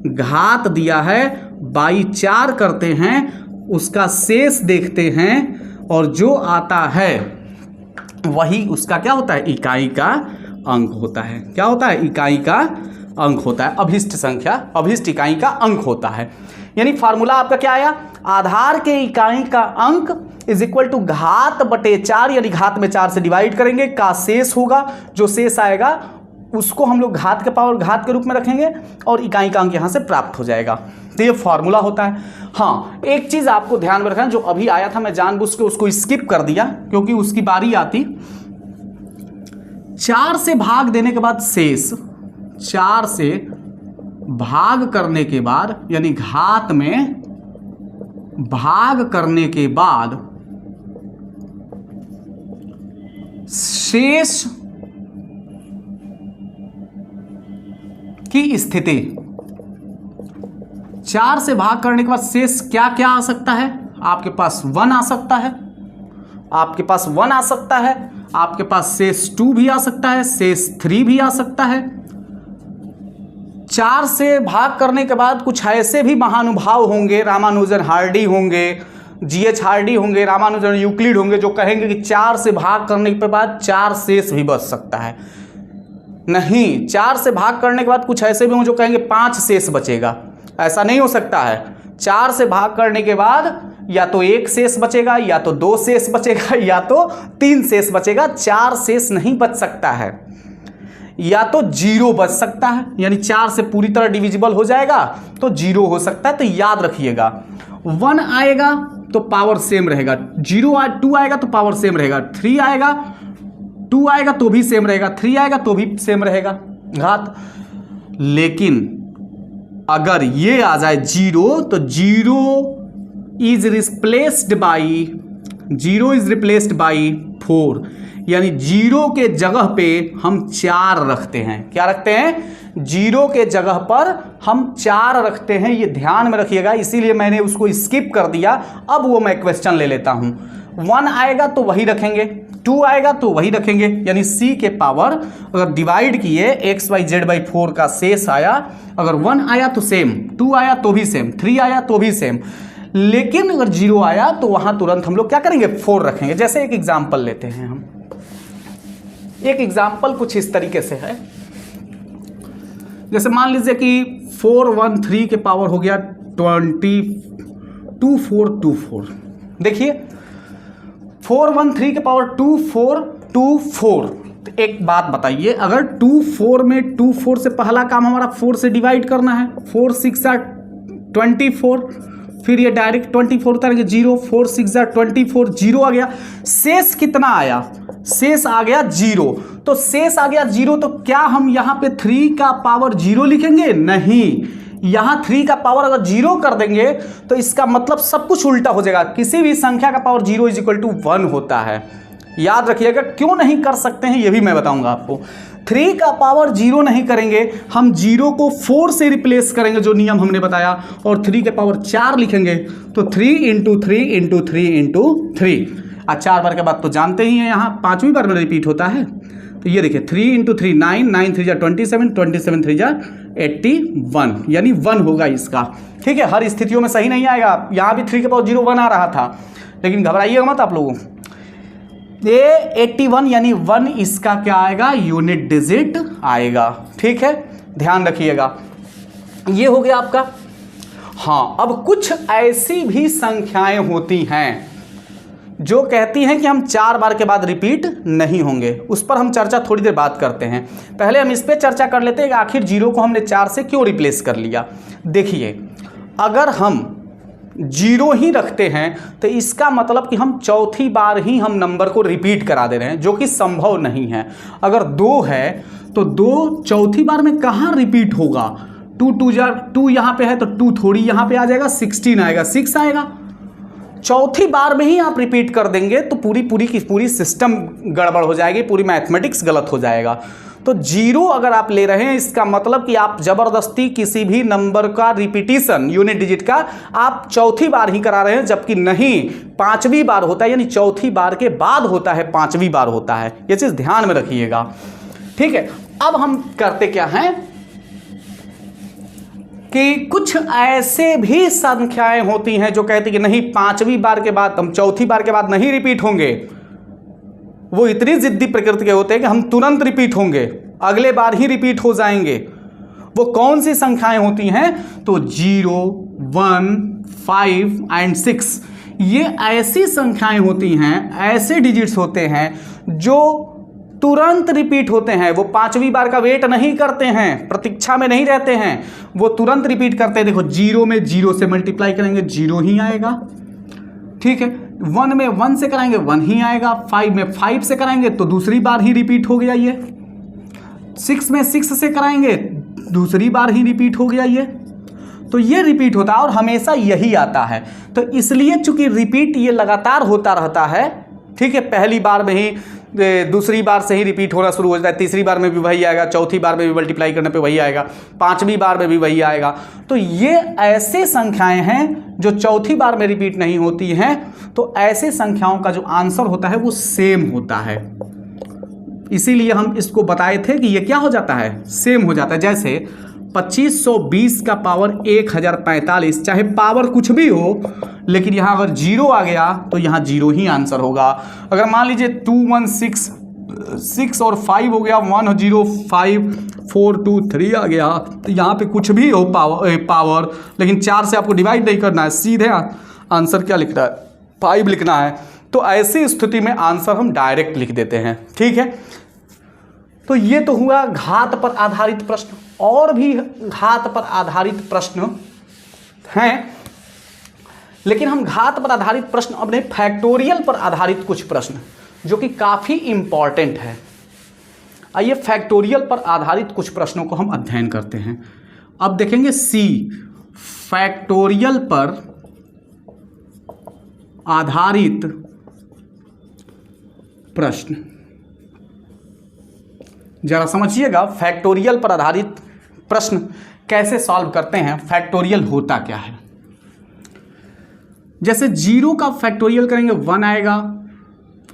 घात दिया है, बाई 4 करते हैं, उसका शेष देखते हैं, और जो आता है वही उसका क्या होता है, इकाई का अंक होता है। क्या होता है, इकाई का अंक होता है, अभिष्ट संख्या, अभिष्ट इकाई का अंक होता है। यानी फार्मूला आपका क्या आया, आधार के इकाई का अंक इज इक्वल टू घात बटे 4, यानी घात में 4 से डिवाइड करेंगे, का शेष होगा, जो शेष आएगा उसको हम लोग घात के पावर घात के रूप में रखेंगे और इकाई का अंक यहाँ से प्राप्त हो जाएगा। तो ये फॉर्मूला होता है। हाँ, एक चीज़ आपको ध्यान में रखना, जो अभी आया था मैं जानबूझ के उसको स्किप कर दिया क्योंकि उसकी बारी आती। 4 से भाग देने के बाद शेष, 4 से भाग करने के बाद यानी घात में भाग करने के बाद शेष की स्थिति, 4 से भाग करने के बाद शेष क्या क्या आ सकता है? आपके पास 1 आ सकता है, आपके पास 1 आ सकता है, आपके पास शेष 2 भी आ सकता है, शेष 3 भी आ सकता है। 4 से भाग करने के बाद कुछ ऐसे भी महानुभाव होंगे, रामानुजन हार्डी होंगे, जीएच हार्डी होंगे, रामानुजन यूक्लिड होंगे, जो कहेंगे कि 4 से भाग करने के बाद 4 शेष भी बच सकता है। नहीं, 4 से भाग करने के बाद कुछ ऐसे भी होंगे जो कहेंगे 5 शेष बचेगा। ऐसा नहीं हो सकता है। 4 से भाग करने के बाद या तो 1 शेष बचेगा, या तो 2 शेष बचेगा, या तो 3 शेष बचेगा। 4 शेष नहीं बच सकता है। या तो 0 बच सकता है, यानी 4 से पूरी तरह डिविजिबल हो जाएगा तो 0 हो सकता है। तो याद रखिएगा, 1 आएगा तो पावर सेम रहेगा, 2 आएगा तो पावर सेम रहेगा, 3 आएगा, 2 आएगा तो भी सेम रहेगा, 3 आएगा तो भी सेम रहेगा घात। लेकिन अगर ये आ जाए 0 तो 0 इज रिप्लेस्ड बाई 4, यानी 0 के जगह पे हम 4 रखते हैं। क्या रखते हैं? 0 के जगह पर हम 4 रखते हैं। ये ध्यान में रखिएगा, इसीलिए मैंने उसको स्किप कर दिया। अब वो मैं क्वेश्चन ले लेता हूं। 1 आएगा तो वही रखेंगे, 2 आएगा तो वही रखेंगे, यानी c के पावर अगर डिवाइड किए xyz/4 का शेष आया, अगर 1 आया तो सेम, 2 आया तो भी सेम, 3 आया तो भी सेम। लेकिन अगर 0 आया तो वहां तुरंत हम लोग क्या करेंगे? 4 रखेंगे। जैसे एक एग्जाम्पल लेते हैं हम। एक एग्जाम्पल कुछ इस तरीके से है, जैसे मान लीजिए कि 413 के पावर हो गया 2424। देखिए 413 के पावर 2424। तो एक बात बताइए, अगर 24 में 24 से पहला काम हमारा 4 से डिवाइड करना है, 4 6 24, फिर ये डायरेक्ट 24 उतारेंगे 0, 4 6 24, 0 आ गया। शेष कितना आया? शेष आ गया 0। तो शेष आ गया 0, तो क्या हम यहाँ पे 3 का पावर 0 लिखेंगे? नहीं, यहाँ 3 का पावर अगर 0 कर देंगे तो इसका मतलब सब कुछ उल्टा हो जाएगा। किसी भी संख्या का पावर 0 = 1 होता है। याद रखिएगा, क्यों नहीं कर सकते हैं ये भी मैं बताऊंगा आपको। 3 का पावर 0 नहीं करेंगे, हम 0 को 4 से रिप्लेस करेंगे, जो नियम हमने बताया, और 3 के पावर 4 लिखेंगे। तो 3 × 3 × 3 × 3। 4 बार के बाद तो जानते ही हैं, यहाँ 5वीं बार में रिपीट होता है। तो ये देखिए 3 × 3 9, 9 3 27, 27 3 81, यानी 1 होगा इसका। ठीक है, हर स्थितियों में सही नहीं आएगा। यहाँ भी 3 के पावर 0 1 आ रहा था, लेकिन घबराइएगा मत आप लोगों। ये 81 यानी 1 इसका क्या आएगा? यूनिट डिजिट आएगा। ठीक है, ध्यान रखिएगा। ये हो गया आपका। हाँ, अब कुछ ऐसी भी संख्याएं होती हैं जो कहती हैं कि हम 4 बार के बाद रिपीट नहीं होंगे। उस पर हम चर्चा थोड़ी देर बात करते हैं। पहले हम इस पर चर्चा कर लेते हैं कि आखिर 0 को हमने 4 से क्यों रिप्लेस कर लिया। देखिए, अगर हम 0 ही रखते हैं तो इसका मतलब कि हम चौथी बार ही हम नंबर को रिपीट करा दे रहे हैं, जो कि संभव नहीं है। अगर 2 है तो 2 चौथी बार में कहाँ रिपीट होगा? 2 यहाँ पे है तो 2 थोड़ी यहाँ पे आ जाएगा, 16 आएगा, 6 आएगा। चौथी बार में ही आप रिपीट कर देंगे तो पूरी की पूरी सिस्टम गड़बड़ हो जाएगी, पूरी मैथमेटिक्स गलत हो जाएगा। तो 0 अगर आप ले रहे हैं, इसका मतलब कि आप जबरदस्ती किसी भी नंबर का रिपीटिशन यूनिट डिजिट का आप चौथी बार ही करा रहे हैं, जबकि नहीं, 5वीं बार होता है, यानी चौथी बार के बाद होता है, 5वीं बार होता है। ये चीज ध्यान में रखिएगा। ठीक है, अब हम करते क्या हैं कि कुछ ऐसे भी संख्याएं होती हैं जो कहती कि नहीं, 5वीं बार के बाद, हम चौथी बार के बाद नहीं रिपीट होंगे। वो इतनी जिद्दी प्रकृति के होते हैं कि हम तुरंत रिपीट होंगे, अगले बार ही रिपीट हो जाएंगे। वो कौन सी संख्याएं होती हैं? तो 0, 1, 5 एंड 6। ये ऐसी संख्याएं होती हैं, ऐसे डिजिट्स होते हैं जो तुरंत रिपीट होते हैं, वो 5वीं बार का वेट नहीं करते हैं, प्रतीक्षा में नहीं रहते हैं, वो तुरंत रिपीट करते हैं। देखो 0 में 0 से मल्टीप्लाई करेंगे 0 ही आएगा, ठीक है। 1 में 1 से कराएंगे 1 ही आएगा, 5 में 5 से कराएंगे तो दूसरी बार ही रिपीट हो गया ये, 6 में 6 से कराएंगे दूसरी बार ही रिपीट हो गया ये। तो ये रिपीट होता है और हमेशा यही आता है। तो इसलिए चूंकि रिपीट ये लगातार होता रहता है, ठीक है, पहली बार में ही, दूसरी बार से ही रिपीट होना शुरू हो जाता है, तीसरी बार में भी वही आएगा, चौथी बार में भी मल्टीप्लाई करने पे वही आएगा, 5वीं बार में भी वही आएगा। तो ये ऐसे संख्याएं हैं जो चौथी बार में रिपीट नहीं होती हैं। तो ऐसे संख्याओं का जो आंसर होता है वो सेम होता है। इसीलिए हम इसको बताए थे कि ये क्या हो जाता है, सेम हो जाता है। जैसे 2520 का पावर 1045, चाहे पावर कुछ भी हो, लेकिन यहाँ अगर 0 आ गया तो यहाँ 0 ही आंसर होगा। अगर मान लीजिए 2166 और 5 हो गया, 105423 आ गया, तो यहाँ पे कुछ भी हो पावर, लेकिन 4 से आपको डिवाइड नहीं करना है, सीधे आंसर क्या लिखना है, 5 लिखना है। तो ऐसी स्थिति में आंसर हम डायरेक्ट लिख देते हैं, ठीक है। तो ये तो हुआ घात पर आधारित प्रश्न। और भी घात पर आधारित प्रश्न हैं, लेकिन हम घात पर आधारित प्रश्न अपने फैक्टोरियल पर आधारित कुछ प्रश्न जो कि काफ़ी इंपॉर्टेंट है। आइए फैक्टोरियल पर आधारित कुछ प्रश्नों को हम अध्ययन करते हैं। अब देखेंगे सी, फैक्टोरियल पर आधारित प्रश्न। जरा समझिएगा फैक्टोरियल पर आधारित प्रश्न कैसे सॉल्व करते हैं, फैक्टोरियल होता क्या है। जैसे 0 का फैक्टोरियल करेंगे 1 आएगा,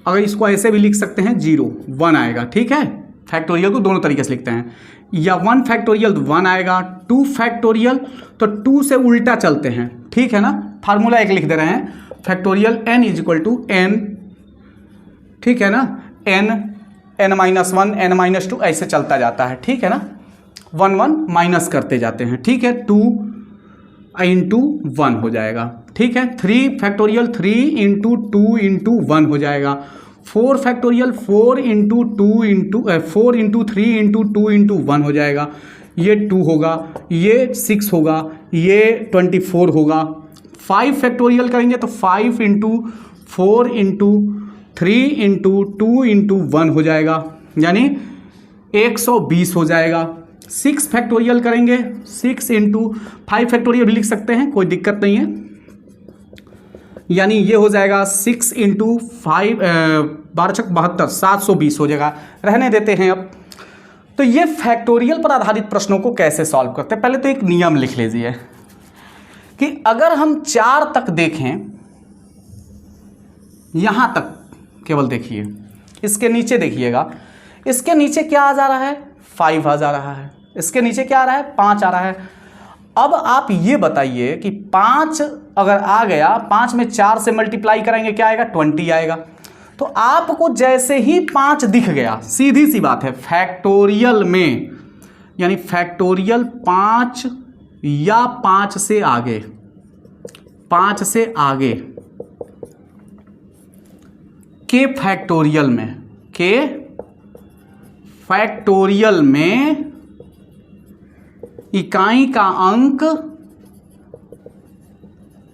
अगर इसको ऐसे भी लिख सकते हैं 0 1 आएगा, ठीक है। फैक्टोरियल को दोनों तरीके से लिखते हैं, या 1 फैक्टोरियल 1 आएगा, 2 फैक्टोरियल तो 2 से उल्टा चलते हैं, ठीक है ना। फार्मूला एक लिख दे रहे हैं, फैक्टोरियल n = n, ठीक है ना, n-1 n-2 ऐसे चलता जाता है, ठीक है ना, 1 1 माइनस करते जाते हैं, ठीक है। 2 × 1 हो जाएगा, ठीक है। 3 फैक्टोरियल 3 × 2 × 1 हो जाएगा। 4 फैक्टोरियल 4 × 3 × 2 × 1 हो जाएगा। ये 2 होगा, ये 6 होगा, ये 24 होगा। 5 फैक्टोरियल करेंगे तो 5 × 4 × 3 × 2 × 1 हो जाएगा, यानी 120 हो जाएगा। 6 फैक्टोरियल करेंगे, 6 × 5 फैक्टोरियल भी लिख सकते हैं, कोई दिक्कत नहीं है, यानी ये हो जाएगा 6 × 5 12×72 720 हो जाएगा। रहने देते हैं अब। तो ये फैक्टोरियल पर आधारित प्रश्नों को कैसे सॉल्व करते हैं, पहले तो एक नियम लिख लीजिए कि अगर हम 4 तक देखें, यहां तक केवल देखिए, इसके नीचे देखिएगा, इसके नीचे क्या आ जा रहा है, 5 आ जा रहा है, इसके नीचे क्या आ रहा है, 5 आ रहा है। अब आप ये बताइए कि 5 अगर आ गया, 5 में 4 से मल्टीप्लाई करेंगे क्या आएगा, 20 आएगा। तो आपको जैसे ही 5 दिख गया, सीधी सी बात है, फैक्टोरियल में, यानी फैक्टोरियल 5 या 5 से आगे, 5 से आगे के फैक्टोरियल में इकाई का अंक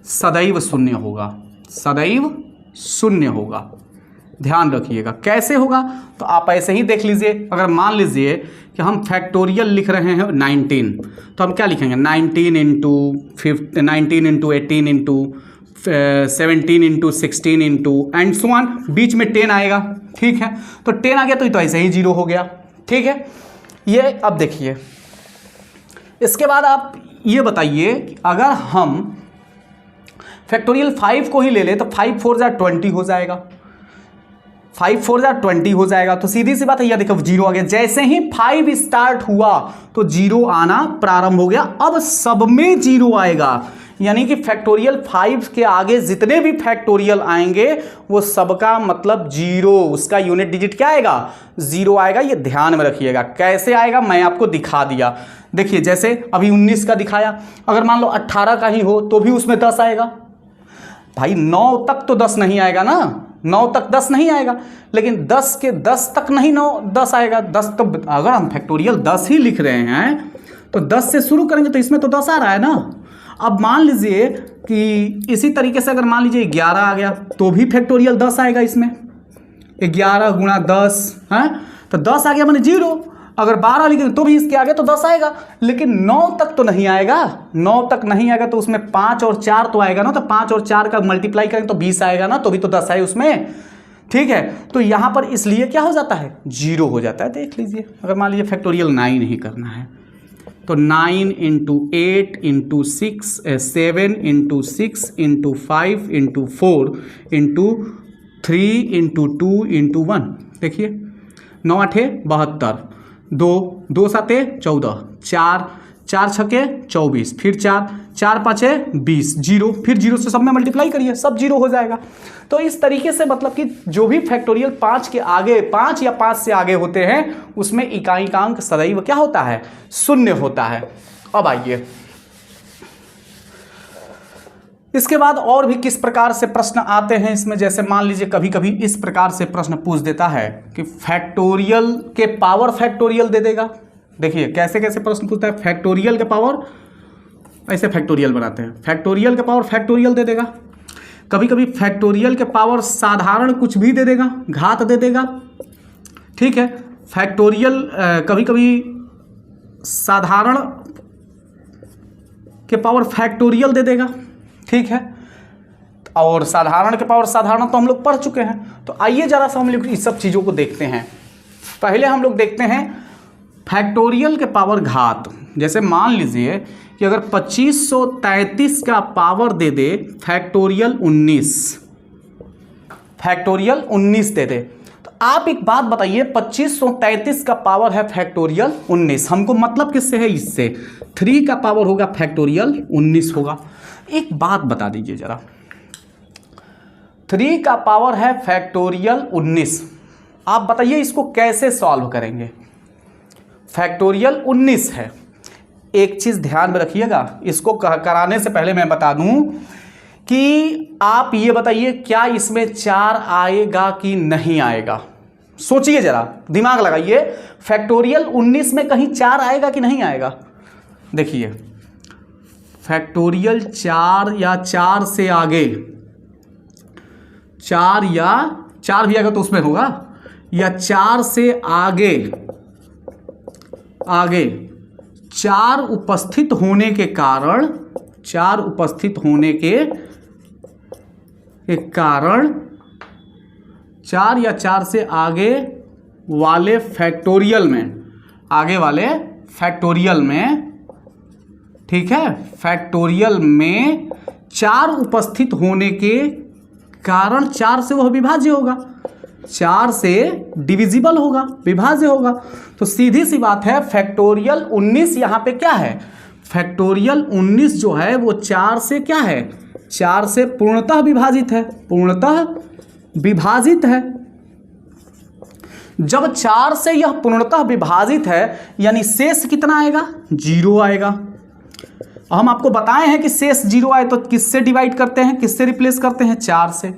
सदैव शून्य होगा, सदैव शून्य होगा। ध्यान रखिएगा कैसे होगा, तो आप ऐसे ही देख लीजिए। अगर मान लीजिए कि हम फैक्टोरियल लिख रहे हैं 19, तो हम क्या लिखेंगे, 19 × 19 × 18 × 17 × 16 × एंड सो ऑन, बीच में 10 आएगा, ठीक है। तो 10 आ गया तो ऐसे ही 0 हो गया, ठीक है। ये अब देखिए, इसके बाद आप ये बताइए कि अगर हम फैक्टोरियल 5 को ही ले ले तो 5 4 जा 20 हो जाएगा, 5 4 जा 20 हो जाएगा। तो सीधी सी बात है, यह देखो 0 आ गया। जैसे ही 5 स्टार्ट हुआ तो 0 आना प्रारंभ हो गया। अब सब में 0 आएगा, यानी कि फैक्टोरियल 5 के आगे जितने भी फैक्टोरियल आएंगे वो सबका मतलब 0, उसका यूनिट डिजिट क्या आएगा, 0 आएगा। ये ध्यान में रखिएगा। कैसे आएगा मैं आपको दिखा दिया। देखिए जैसे अभी 19 का दिखाया, अगर मान लो 18 का ही हो तो भी उसमें 10 आएगा। भाई 9 तक तो 10 नहीं आएगा ना, 9 तक 10 नहीं आएगा, लेकिन 10 के 10 तक नहीं 10 आएगा। 10 तो अगर हम फैक्टोरियल 10 ही लिख रहे हैं तो 10 से शुरू करेंगे तो इसमें तो 10 आ रहा है ना। अब मान लीजिए कि इसी तरीके से अगर मान लीजिए 11 आ गया तो भी फैक्टोरियल 10 आएगा इसमें। 11 गुणा 10 है तो 10 आ गया मैंने 0। अगर 12 लिखेंगे तो भी इसके आगे तो 10 आएगा, लेकिन 9 तक तो नहीं आएगा। 9 तक नहीं आएगा तो उसमें 5 और 4 तो आएगा ना, तो 5 और 4 का मल्टीप्लाई करेंगे तो 20 आएगा ना, तो भी तो 10 आए उसमें। ठीक है, तो यहाँ पर इसलिए क्या हो जाता है, 0 हो जाता है। देख लीजिए, अगर मान लीजिए फैक्टोरियल 9 ही करना है तो 9 × 8 × 6 7 × 6 × 5 × 4 × 3 × 2 × 1। देखिए 9 8 72, 2 2 7 14, 4 4 6 24, फिर 4 4 5 20, 0, फिर 0 से सब में मल्टीप्लाई करिए, सब 0 हो जाएगा। तो इस तरीके से मतलब कि जो भी फैक्टोरियल 5 के आगे 5 या 5 से आगे होते हैं उसमें इकाइकांक सदैव क्या होता है, शून्य होता है। अब आइए इसके बाद और भी किस प्रकार से प्रश्न आते हैं इसमें। जैसे मान लीजिए कभी कभी इस प्रकार से प्रश्न पूछ देता है कि फैक्टोरियल के पावर फैक्टोरियल दे देगा। देखिए कैसे कैसे प्रश्न पूछता है, फैक्टोरियल के पावर, ऐसे फैक्टोरियल बनाते हैं, फैक्टोरियल के पावर फैक्टोरियल दे देगा। कभी कभी फैक्टोरियल के पावर साधारण कुछ भी दे देगा, घात दे देगा। ठीक है, फैक्टोरियल कभी कभी साधारण के पावर फैक्टोरियल दे देगा। ठीक है, और साधारण के पावर साधारण तो हम लोग पढ़ चुके हैं। तो आइए जरा सा हम लोग इस सब चीज़ों को देखते हैं। पहले हम लोग देखते हैं फैक्टोरियल के पावर घात। जैसे मान लीजिए कि अगर 2533 का पावर दे दे फैक्टोरियल 19 दे दे, तो आप एक बात बताइए, 2533 का पावर है फैक्टोरियल 19, हमको मतलब किससे है, इससे 3 का पावर होगा फैक्टोरियल 19 होगा। एक बात बता दीजिए जरा, 3 का पावर है फैक्टोरियल 19, आप बताइए इसको कैसे सॉल्व करेंगे। फैक्टोरियल 19 है। एक चीज़ ध्यान में रखिएगा, इसको कराने से पहले मैं बता दूं कि आप ये बताइए क्या इसमें 4 आएगा कि नहीं आएगा। सोचिए जरा, दिमाग लगाइए, फैक्टोरियल 19 में कहीं 4 आएगा कि नहीं आएगा। देखिए फैक्टोरियल 4 या 4 से आगे, 4 या 4 भी आएगा तो उसमें होगा, या 4 से आगे 4 उपस्थित होने के कारण, 4 उपस्थित होने के कारण 4 या 4 से आगे वाले फैक्टोरियल में, आगे वाले फैक्टोरियल में, ठीक है, फैक्टोरियल में 4 उपस्थित होने के कारण 4 से वह विभाज्य होगा, 4 से डिविजिबल होगा, विभाज्य होगा। तो सीधी सी बात है फैक्टोरियल 19 यहाँ पे क्या है, फैक्टोरियल 19 जो है वो 4 से क्या है, 4 से पूर्णतः विभाजित है, पूर्णतः विभाजित है। जब 4 से यह पूर्णतः विभाजित है यानी शेष कितना आएगा, 0 आएगा। हम आपको बताए हैं कि शेष 0 आए तो किससे डिवाइड करते हैं, किससे रिप्लेस करते हैं, 4 से।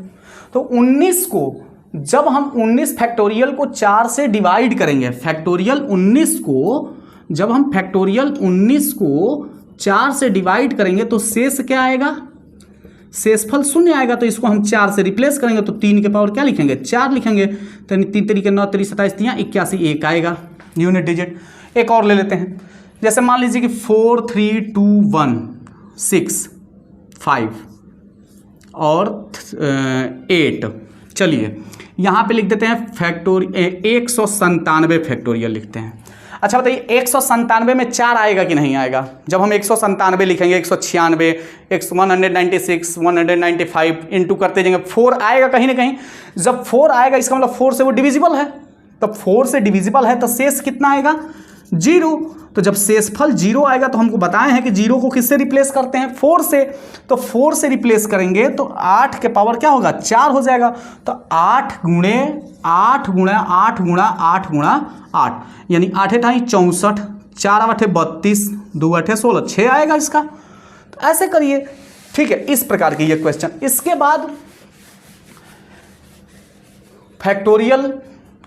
तो 19 को जब हम 19 फैक्टोरियल को 4 से डिवाइड करेंगे, फैक्टोरियल 19 को जब हम फैक्टोरियल 19 को 4 से डिवाइड करेंगे तो शेष क्या आएगा, शेषफल 0 आएगा। तो इसको हम 4 से रिप्लेस करेंगे तो 3 के पावर क्या लिखेंगे, 4 लिखेंगे। तो 3 तरीके 9 3 27 3 81 1 आएगा यूनिट डिजिट। एक और ले लेते हैं, जैसे मान लीजिए कि 4 3 2 1 6 5 और 8। चलिए यहाँ पे लिख देते हैं 197 फैक्टोरियल लिखते हैं। अच्छा बताइए 197 में 4 आएगा कि नहीं आएगा। जब हम 197 लिखेंगे, 196 196 195 इंटू करते जाएंगे, 4 आएगा कहीं ना कहीं। जब 4 आएगा इसका मतलब 4 से वो डिविजिबल है, तब 4 से डिविजिबल है तो शेष कितना आएगा, 0। तो जब शेषफल 0 आएगा तो हमको बताए हैं कि 0 को किससे रिप्लेस करते हैं, 4 से। तो 4 से रिप्लेस करेंगे तो 8 के पावर क्या होगा, 4 हो जाएगा। तो 8 गुणे 8 गुणा 8 गुणा 8 गुणा 8 यानी 8 8 64, 4 8 32, 2 8 16, 6 आएगा इसका। तो ऐसे करिए, ठीक है, इस प्रकार की ये क्वेश्चन। इसके बाद फैक्टोरियल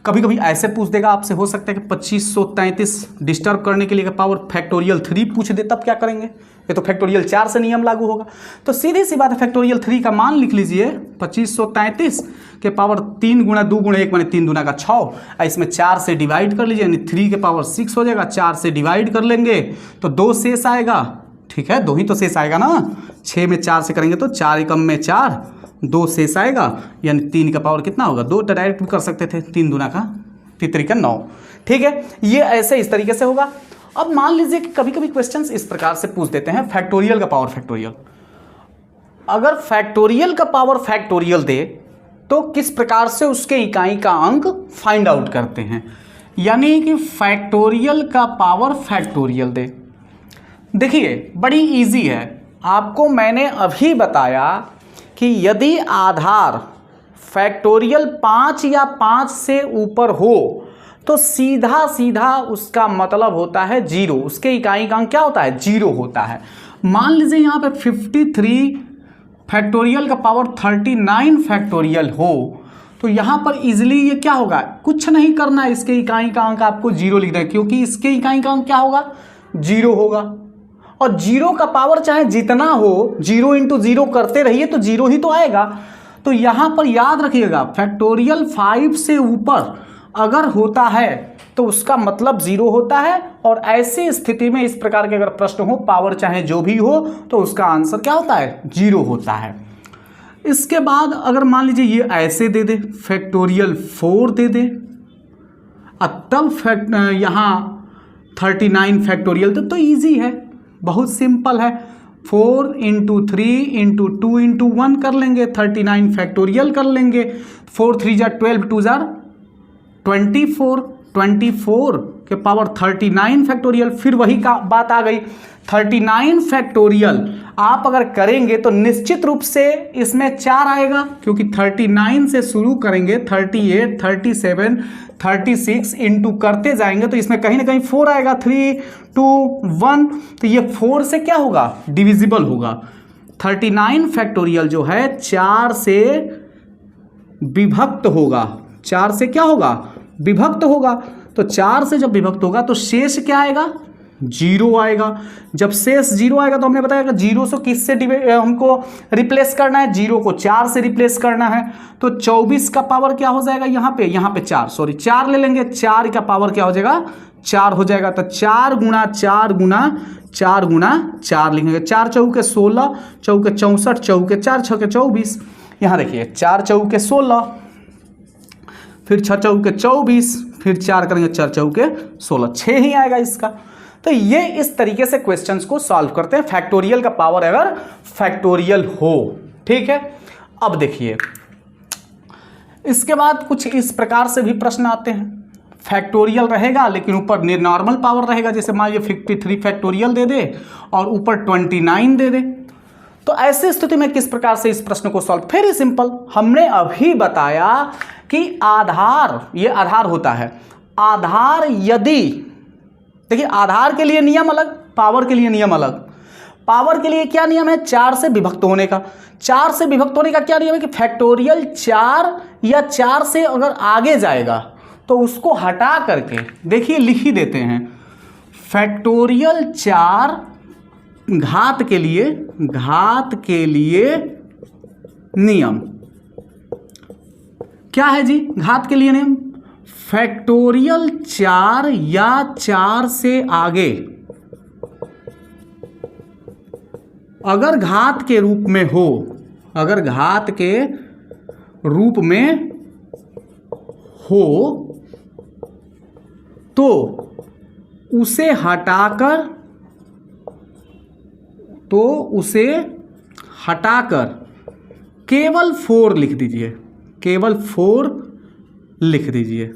कभी कभी ऐसे पूछ देगा आपसे, हो सकता है कि 2533 डिस्टर्ब करने के लिए पावर फैक्टोरियल 3 पूछ दे, तब क्या करेंगे? ये तो फैक्टोरियल 4 से नियम लागू होगा। तो सीधी सी बात है, फैक्टोरियल 3 का मान लिख लीजिए 2533 के पावर 3 गुणा 2 गुणा 1 माने 3 दूना का 6, इसमें 4 से डिवाइड कर लीजिए, यानी 3 के पावर 6 हो जाएगा। 4 से डिवाइड कर लेंगे तो 2 शेष आएगा, ठीक है, 2 ही तो शेष आएगा ना। 6 में 4 से करेंगे तो 4 एकम में 4, 2 शेष आएगा, यानी 3 का पावर कितना होगा? 2 डायरेक्ट भी कर सकते थे, 3 दूना का 3 तरीका 9, ठीक है। ये ऐसे इस तरीके से होगा। अब मान लीजिए कि कभी कभी क्वेश्चंस इस प्रकार से पूछ देते हैं, फैक्टोरियल का पावर फैक्टोरियल, अगर फैक्टोरियल का पावर फैक्टोरियल दे तो किस प्रकार से उसके इकाई का अंक फाइंड आउट करते हैं, यानी कि फैक्टोरियल का पावर फैक्टोरियल दे। देखिए बड़ी इजी है, आपको मैंने अभी बताया कि यदि आधार फैक्टोरियल 5 या 5 से ऊपर हो तो सीधा सीधा उसका मतलब होता है 0, उसके इकाई का अंक क्या होता है? 0 होता है। मान लीजिए यहाँ पे 53 फैक्टोरियल का पावर 39 फैक्टोरियल हो तो यहाँ पर इजीली ये क्या होगा? कुछ नहीं करना है, इसके इकाई का अंक आपको 0 लिखना है, क्योंकि इसके इकाई का अंक क्या होगा? 0 होगा। और 0 का पावर चाहे जितना हो, 0 इंटू 0 करते रहिए तो 0 ही तो आएगा। तो यहाँ पर याद रखिएगा, फैक्टोरियल 5 से ऊपर अगर होता है तो उसका मतलब 0 होता है, और ऐसी स्थिति में इस प्रकार के अगर प्रश्न हो, पावर चाहे जो भी हो, तो उसका आंसर क्या होता है? 0 होता है। इसके बाद अगर मान लीजिए ये ऐसे दे दे, फैक्टोरियल 4 दे दे, तब यहाँ 39 फैक्टोरियल तो ईजी है, बहुत सिंपल है। 4 इंटू 3 इंटू 2 इंटू 1 कर लेंगे, 39 फैक्टोरियल कर लेंगे। 4 3 जा 12, 2 जा 24, 24 के पावर 39 फैक्टोरियल। फिर वही का बात आ गई, 39 फैक्टोरियल आप अगर करेंगे तो निश्चित रूप से इसमें 4 आएगा, क्योंकि 39 से शुरू करेंगे, 38, 37, 36 इंटू करते जाएंगे तो इसमें कहीं ना कहीं 4 आएगा, 3, 2, 1, तो ये 4 से क्या होगा? डिविजिबल होगा। 39 फैक्टोरियल जो है 4 से विभक्त होगा, 4 से क्या होगा? विभक्त होगा। तो 4 से जब विभक्त होगा तो शेष क्या आएगा? 0 आएगा। जब शेष 0 आएगा तो हमने बताया कि 0 से किससे हमको रिप्लेस करना है? 0 को 4 से रिप्लेस करना है। तो 24 का पावर क्या हो जाएगा? यहाँ पे 4 ले लेंगे, 4 का पावर क्या हो जाएगा? 4 हो जाएगा। तो 4 गुणा 4 गुणा 4 गुणा 4 लिखेंगे। 4 चौके 16, चौके 64, चौके 4 छके 24। यहाँ देखिए 4 चौके 16, फिर 6 चौके 24, फिर 4 करेंगे 4 चौके 16, 6 ही आएगा इसका। तो ये इस तरीके से क्वेश्चंस को सॉल्व करते हैं, फैक्टोरियल का पावर अगर फैक्टोरियल हो, ठीक है। अब देखिए इसके बाद कुछ इस प्रकार से भी प्रश्न आते हैं, फैक्टोरियल रहेगा लेकिन ऊपर नॉर्मल पावर रहेगा, जैसे मान लीजिए 53 फैक्टोरियल दे दे और ऊपर 29 दे दे। तो ऐसी स्थिति में किस प्रकार से इस प्रश्न को सॉल्व? वेरी सिंपल, हमने अभी बताया कि आधार, ये आधार होता है, आधार यदि, देखिए आधार के लिए नियम अलग, पावर के लिए नियम अलग। पावर के लिए क्या नियम है? 4 से विभक्त होने का। 4 से विभक्त होने का क्या नियम है कि फैक्टोरियल 4 या 4 से अगर आगे जाएगा तो उसको हटा करके, देखिए लिख ही देते हैं, फैक्टोरियल 4 घात के लिए नियम क्या है जी? घात के लिए नियम, फैक्टोरियल 4 या 4 से आगे अगर घात के रूप में हो, अगर घात के रूप में हो तो उसे हटाकर केवल 4 लिख दीजिए, केवल 4 लिख दीजिए,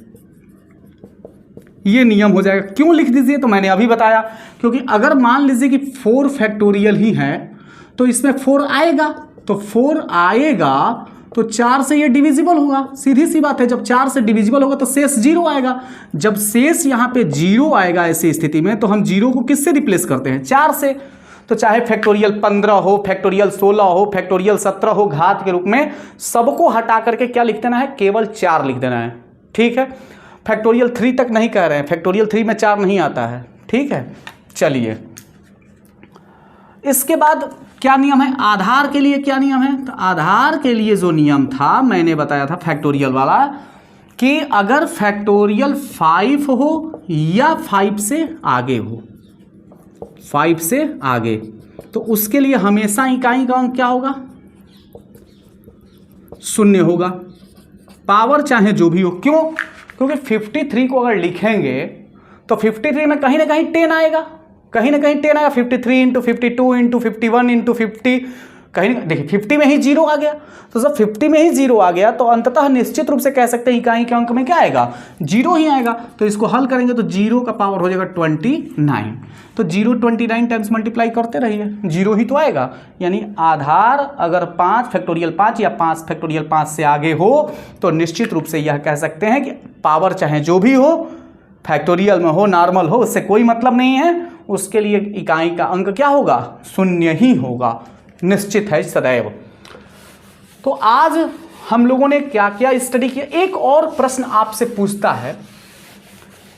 ये नियम हो जाएगा। क्यों लिख दीजिए? तो मैंने अभी बताया, क्योंकि अगर मान लीजिए कि 4 फैक्टोरियल ही है तो इसमें 4 आएगा, तो 4 आएगा तो 4 से ये डिविजिबल होगा, सीधी सी बात है। जब 4 से डिविजिबल होगा तो शेष 0 आएगा। जब शेष यहाँ पे 0 आएगा ऐसी स्थिति में, तो हम 0 को किससे रिप्लेस करते हैं? 4 से। तो चाहे फैक्टोरियल 15 हो, फैक्टोरियल 16 हो, फैक्टोरियल 17 हो, घात के रूप में सबको हटा करके क्या लिख देना है, केवल 4 लिख देना है। ठीक है, फैक्टोरियल 3 तक नहीं कह रहे हैं, फैक्टोरियल 3 में 4 नहीं आता है। ठीक है, चलिए इसके बाद क्या नियम है, आधार के लिए क्या नियम है, तो आधार के लिए जो नियम था मैंने बताया था फैक्टोरियल वाला, कि अगर फैक्टोरियल 5 हो या 5 से आगे हो, 5 से आगे, तो उसके लिए हमेशा इकाई का अंक क्या होगा, 0 होगा, पावर चाहे जो भी हो। क्यों, क्योंकि 53 को अगर लिखेंगे तो 53 में कहीं ना कहीं 10 आएगा, कहीं ना कहीं 10 आएगा, 53 इंटू 52 इंटू 51 इंटू 50, कहीं देखिए 50 में ही 0 आ गया, तो जब 50 में ही 0 आ गया तो अंततः निश्चित रूप से कह सकते हैं इकाई के अंक में क्या आएगा, 0 ही आएगा। तो इसको हल करेंगे तो 0 का पावर हो जाएगा 29, तो 0 29 टाइम्स मल्टीप्लाई करते रहिए, 0 ही तो आएगा। यानी आधार अगर 5 फैक्टोरियल 5 या 5 फैक्टोरियल 5 से आगे हो तो निश्चित रूप से यह कह सकते हैं कि पावर चाहे जो भी हो, फैक्टोरियल में हो, नॉर्मल हो, उससे कोई मतलब नहीं है, उसके लिए इकाई का अंक क्या होगा, 0 ही होगा, निश्चित है सदैव। तो आज हम लोगों ने क्या क्या स्टडी किया। एक और प्रश्न आपसे पूछता है,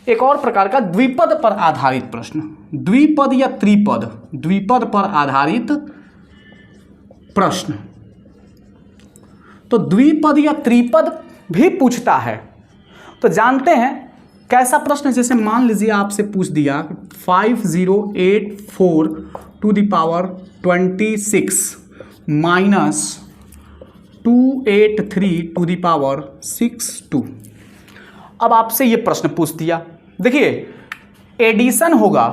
एक और प्रकार का द्विपद पर आधारित प्रश्न, द्विपद या त्रिपद, द्विपद पर आधारित प्रश्न। तो द्विपद या त्रिपद भी पूछता है, तो जानते हैं कैसा प्रश्न। जैसे मान लीजिए आपसे पूछ दिया 5084 to the power 26 minus 283 to the power 62। अब आपसे ये प्रश्न पूछ दिया, देखिए एडिशन होगा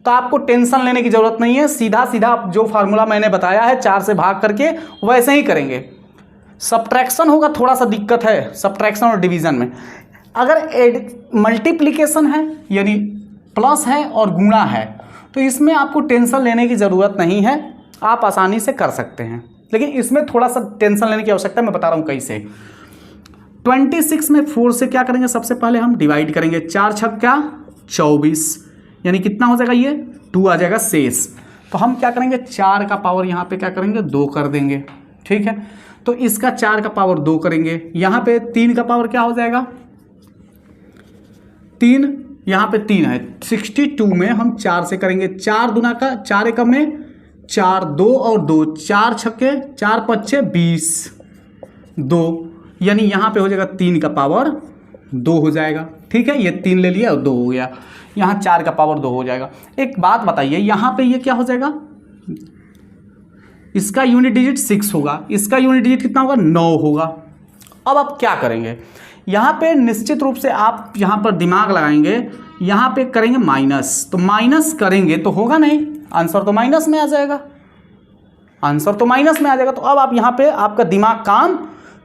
तो आपको टेंशन लेने की जरूरत नहीं है, सीधा सीधा जो फार्मूला मैंने बताया है 4 से भाग करके वैसे ही करेंगे। सब्ट्रैक्शन होगा, थोड़ा सा दिक्कत है सब्ट्रैक्शन और डिवीजन में। अगर मल्टीप्लिकेशन है यानी प्लस है और गुणा है तो इसमें आपको टेंशन लेने की ज़रूरत नहीं है, आप आसानी से कर सकते हैं। लेकिन इसमें थोड़ा सा टेंशन लेने की आवश्यकता है, मैं बता रहा हूँ कैसे। 26 में 4 से क्या करेंगे, सबसे पहले हम डिवाइड करेंगे, 4 छक्का 24, यानी कितना हो जाएगा, ये 2 आ जाएगा शेष। तो हम क्या करेंगे, 4 का पावर यहाँ पे क्या करेंगे 2 कर देंगे। ठीक है, तो इसका 4 का पावर 2 करेंगे, यहाँ पे 3 का पावर क्या हो जाएगा 3, यहाँ पे 3 है, 62 में हम 4 से करेंगे, 4 दूना का 4 एकम में 4, 2 और 2, 4 छक्के 4 पच्चे 20, 2, यानी यहाँ पे हो जाएगा 3 का पावर 2 हो जाएगा। ठीक है, ये 3 ले लिया और 2 हो गया, यहाँ 4 का पावर 2 हो जाएगा। एक बात बताइए, यहाँ पे ये क्या हो जाएगा, इसका यूनिट डिजिट 6 होगा, इसका यूनिट डिजिट कितना होगा 9 होगा। अब आप क्या करेंगे, यहाँ पे निश्चित रूप से आप यहाँ पर दिमाग लगाएंगे, यहाँ पे करेंगे माइनस, तो माइनस करेंगे तो होगा नहीं, आंसर तो माइनस में आ जाएगा, आंसर तो माइनस में आ जाएगा। तो अब आप यहाँ पे आपका दिमाग काम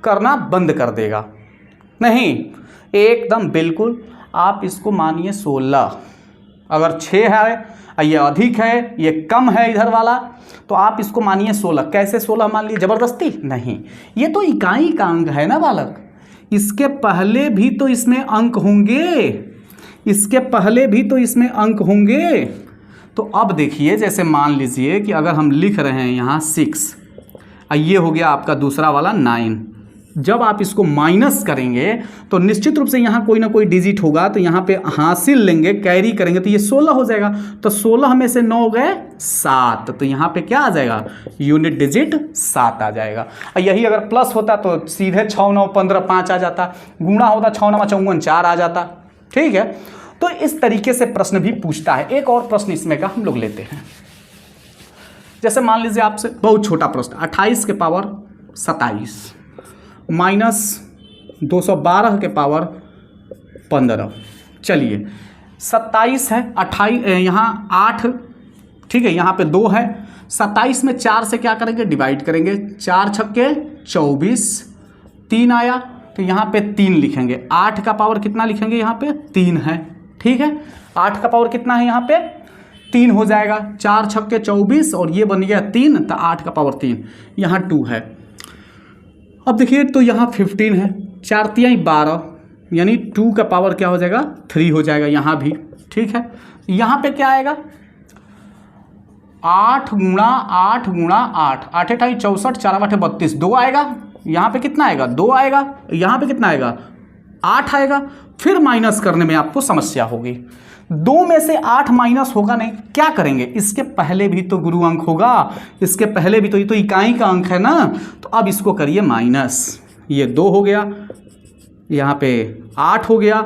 करना बंद कर देगा, नहीं एकदम बिल्कुल आप इसको मानिए 16, अगर 6 है ये अधिक है, ये कम है इधर वाला, तो आप इसको मानिए 16। कैसे 16 मान लिए, जबरदस्ती नहीं, ये तो इकाई का अंक है ना बालक, इसके पहले भी तो इसमें अंक होंगे, इसके पहले भी तो इसमें अंक होंगे। तो अब देखिए, जैसे मान लीजिए कि अगर हम लिख रहे हैं यहाँ 6, ये हो गया आपका दूसरा वाला 9, जब आप इसको माइनस करेंगे तो निश्चित रूप से यहाँ कोई ना कोई डिजिट होगा, तो यहाँ पे हासिल लेंगे, कैरी करेंगे तो ये 16 हो जाएगा। तो 16 में से 9 हो गए 7, तो यहाँ पे क्या आ जाएगा, यूनिट डिजिट 7 आ जाएगा। यही अगर प्लस होता तो सीधे 6 9 15 5 आ जाता, गुणा होता 6 9 54 4 आ जाता। ठीक है, तो इस तरीके से प्रश्न भी पूछता है। एक और प्रश्न इसमें का हम लोग लेते हैं, जैसे मान लीजिए आपसे बहुत छोटा प्रश्न, 28 के पावर 27 माइनस 212 के पावर 15। चलिए 27 है, 28 यहाँ 8, ठीक है, यहाँ पे 2 है, 27 में 4 से क्या करेंगे डिवाइड करेंगे, 4 छक्के 24, 3 आया तो यहाँ पे 3 लिखेंगे, 8 का पावर कितना लिखेंगे, यहाँ पे 3 है। ठीक है, 8 का पावर कितना है, यहाँ पे 3 हो जाएगा, 4 छक्के 24 और ये बन गया 3, तो 8 का पावर 3, यहाँ 2 है। अब देखिए तो यहाँ 15 है, 4 तिहाई 12, यानी 2 का पावर क्या हो जाएगा 3 हो जाएगा यहाँ भी। ठीक है, यहाँ पे क्या आएगा, 8 गुणा 8 गुणा 8, 8 8 64, 4 8 32, 2 आएगा। यहाँ पे कितना आएगा? 2 आएगा। यहाँ पे कितना आएगा? 8 आएगा। फिर माइनस करने में आपको समस्या होगी। 2 में से 8 माइनस होगा नहीं, क्या करेंगे? इसके पहले भी तो गुरु अंक होगा, इसके पहले भी तो, ये तो इकाई का अंक है ना, तो अब इसको करिए माइनस। ये 2 हो गया, यहाँ पे 8 हो गया,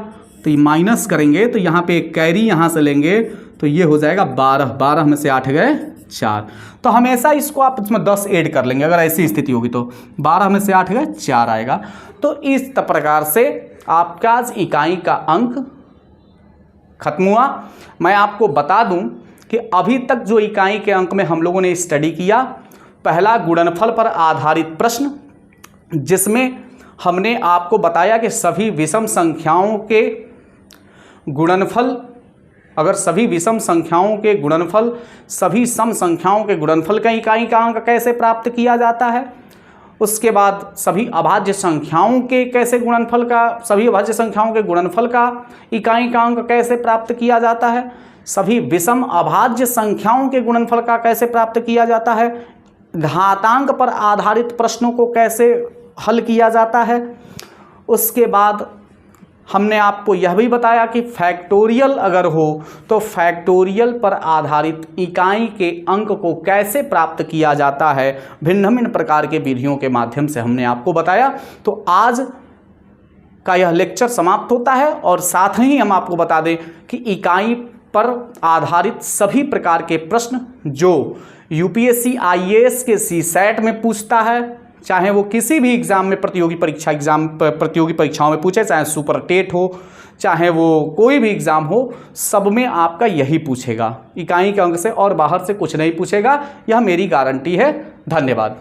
तो ये माइनस करेंगे तो यहाँ पे एक कैरी यहाँ से लेंगे तो ये हो जाएगा 12, 12 में से 8 गए 4। तो हमेशा इसको आप इसमें 10 ऐड कर लेंगे, अगर ऐसी स्थिति होगी तो 12 में से 8 गए 4 आएगा। तो इस प्रकार से आपका इकाई का अंक खत्म हुआ। मैं आपको बता दूं कि अभी तक जो इकाई के अंक में हम लोगों ने स्टडी किया, पहला गुणनफल पर आधारित प्रश्न, जिसमें हमने आपको बताया कि सभी विषम संख्याओं के गुणनफल, अगर सभी विषम संख्याओं के गुणनफल सभी सम संख्याओं के गुणनफल का इकाई का अंक कैसे प्राप्त किया जाता है। उसके बाद सभी अभाज्य संख्याओं के कैसे गुणनफल का, सभी अभाज्य संख्याओं के गुणनफल का इकाई का अंक कैसे प्राप्त किया जाता है। सभी विषम अभाज्य संख्याओं के गुणनफल का कैसे प्राप्त किया जाता है। घातांक पर आधारित प्रश्नों को कैसे हल किया जाता है। उसके बाद हमने आपको यह भी बताया कि फैक्टोरियल अगर हो तो फैक्टोरियल पर आधारित इकाई के अंक को कैसे प्राप्त किया जाता है, भिन्न भिन्न प्रकार के विधियों के माध्यम से हमने आपको बताया। तो आज का यह लेक्चर समाप्त होता है और साथ ही हम आपको बता दें कि इकाई पर आधारित सभी प्रकार के प्रश्न जो यूपीएससी आईएएस के सीसैट में पूछता है, चाहे वो किसी भी एग्ज़ाम में प्रतियोगी परीक्षाओं में पूछे, चाहे सुपर टेट हो, चाहे वो कोई भी एग्ज़ाम हो, सब में आपका यही पूछेगा, इकाई के अंक से, और बाहर से कुछ नहीं पूछेगा, यह मेरी गारंटी है। धन्यवाद।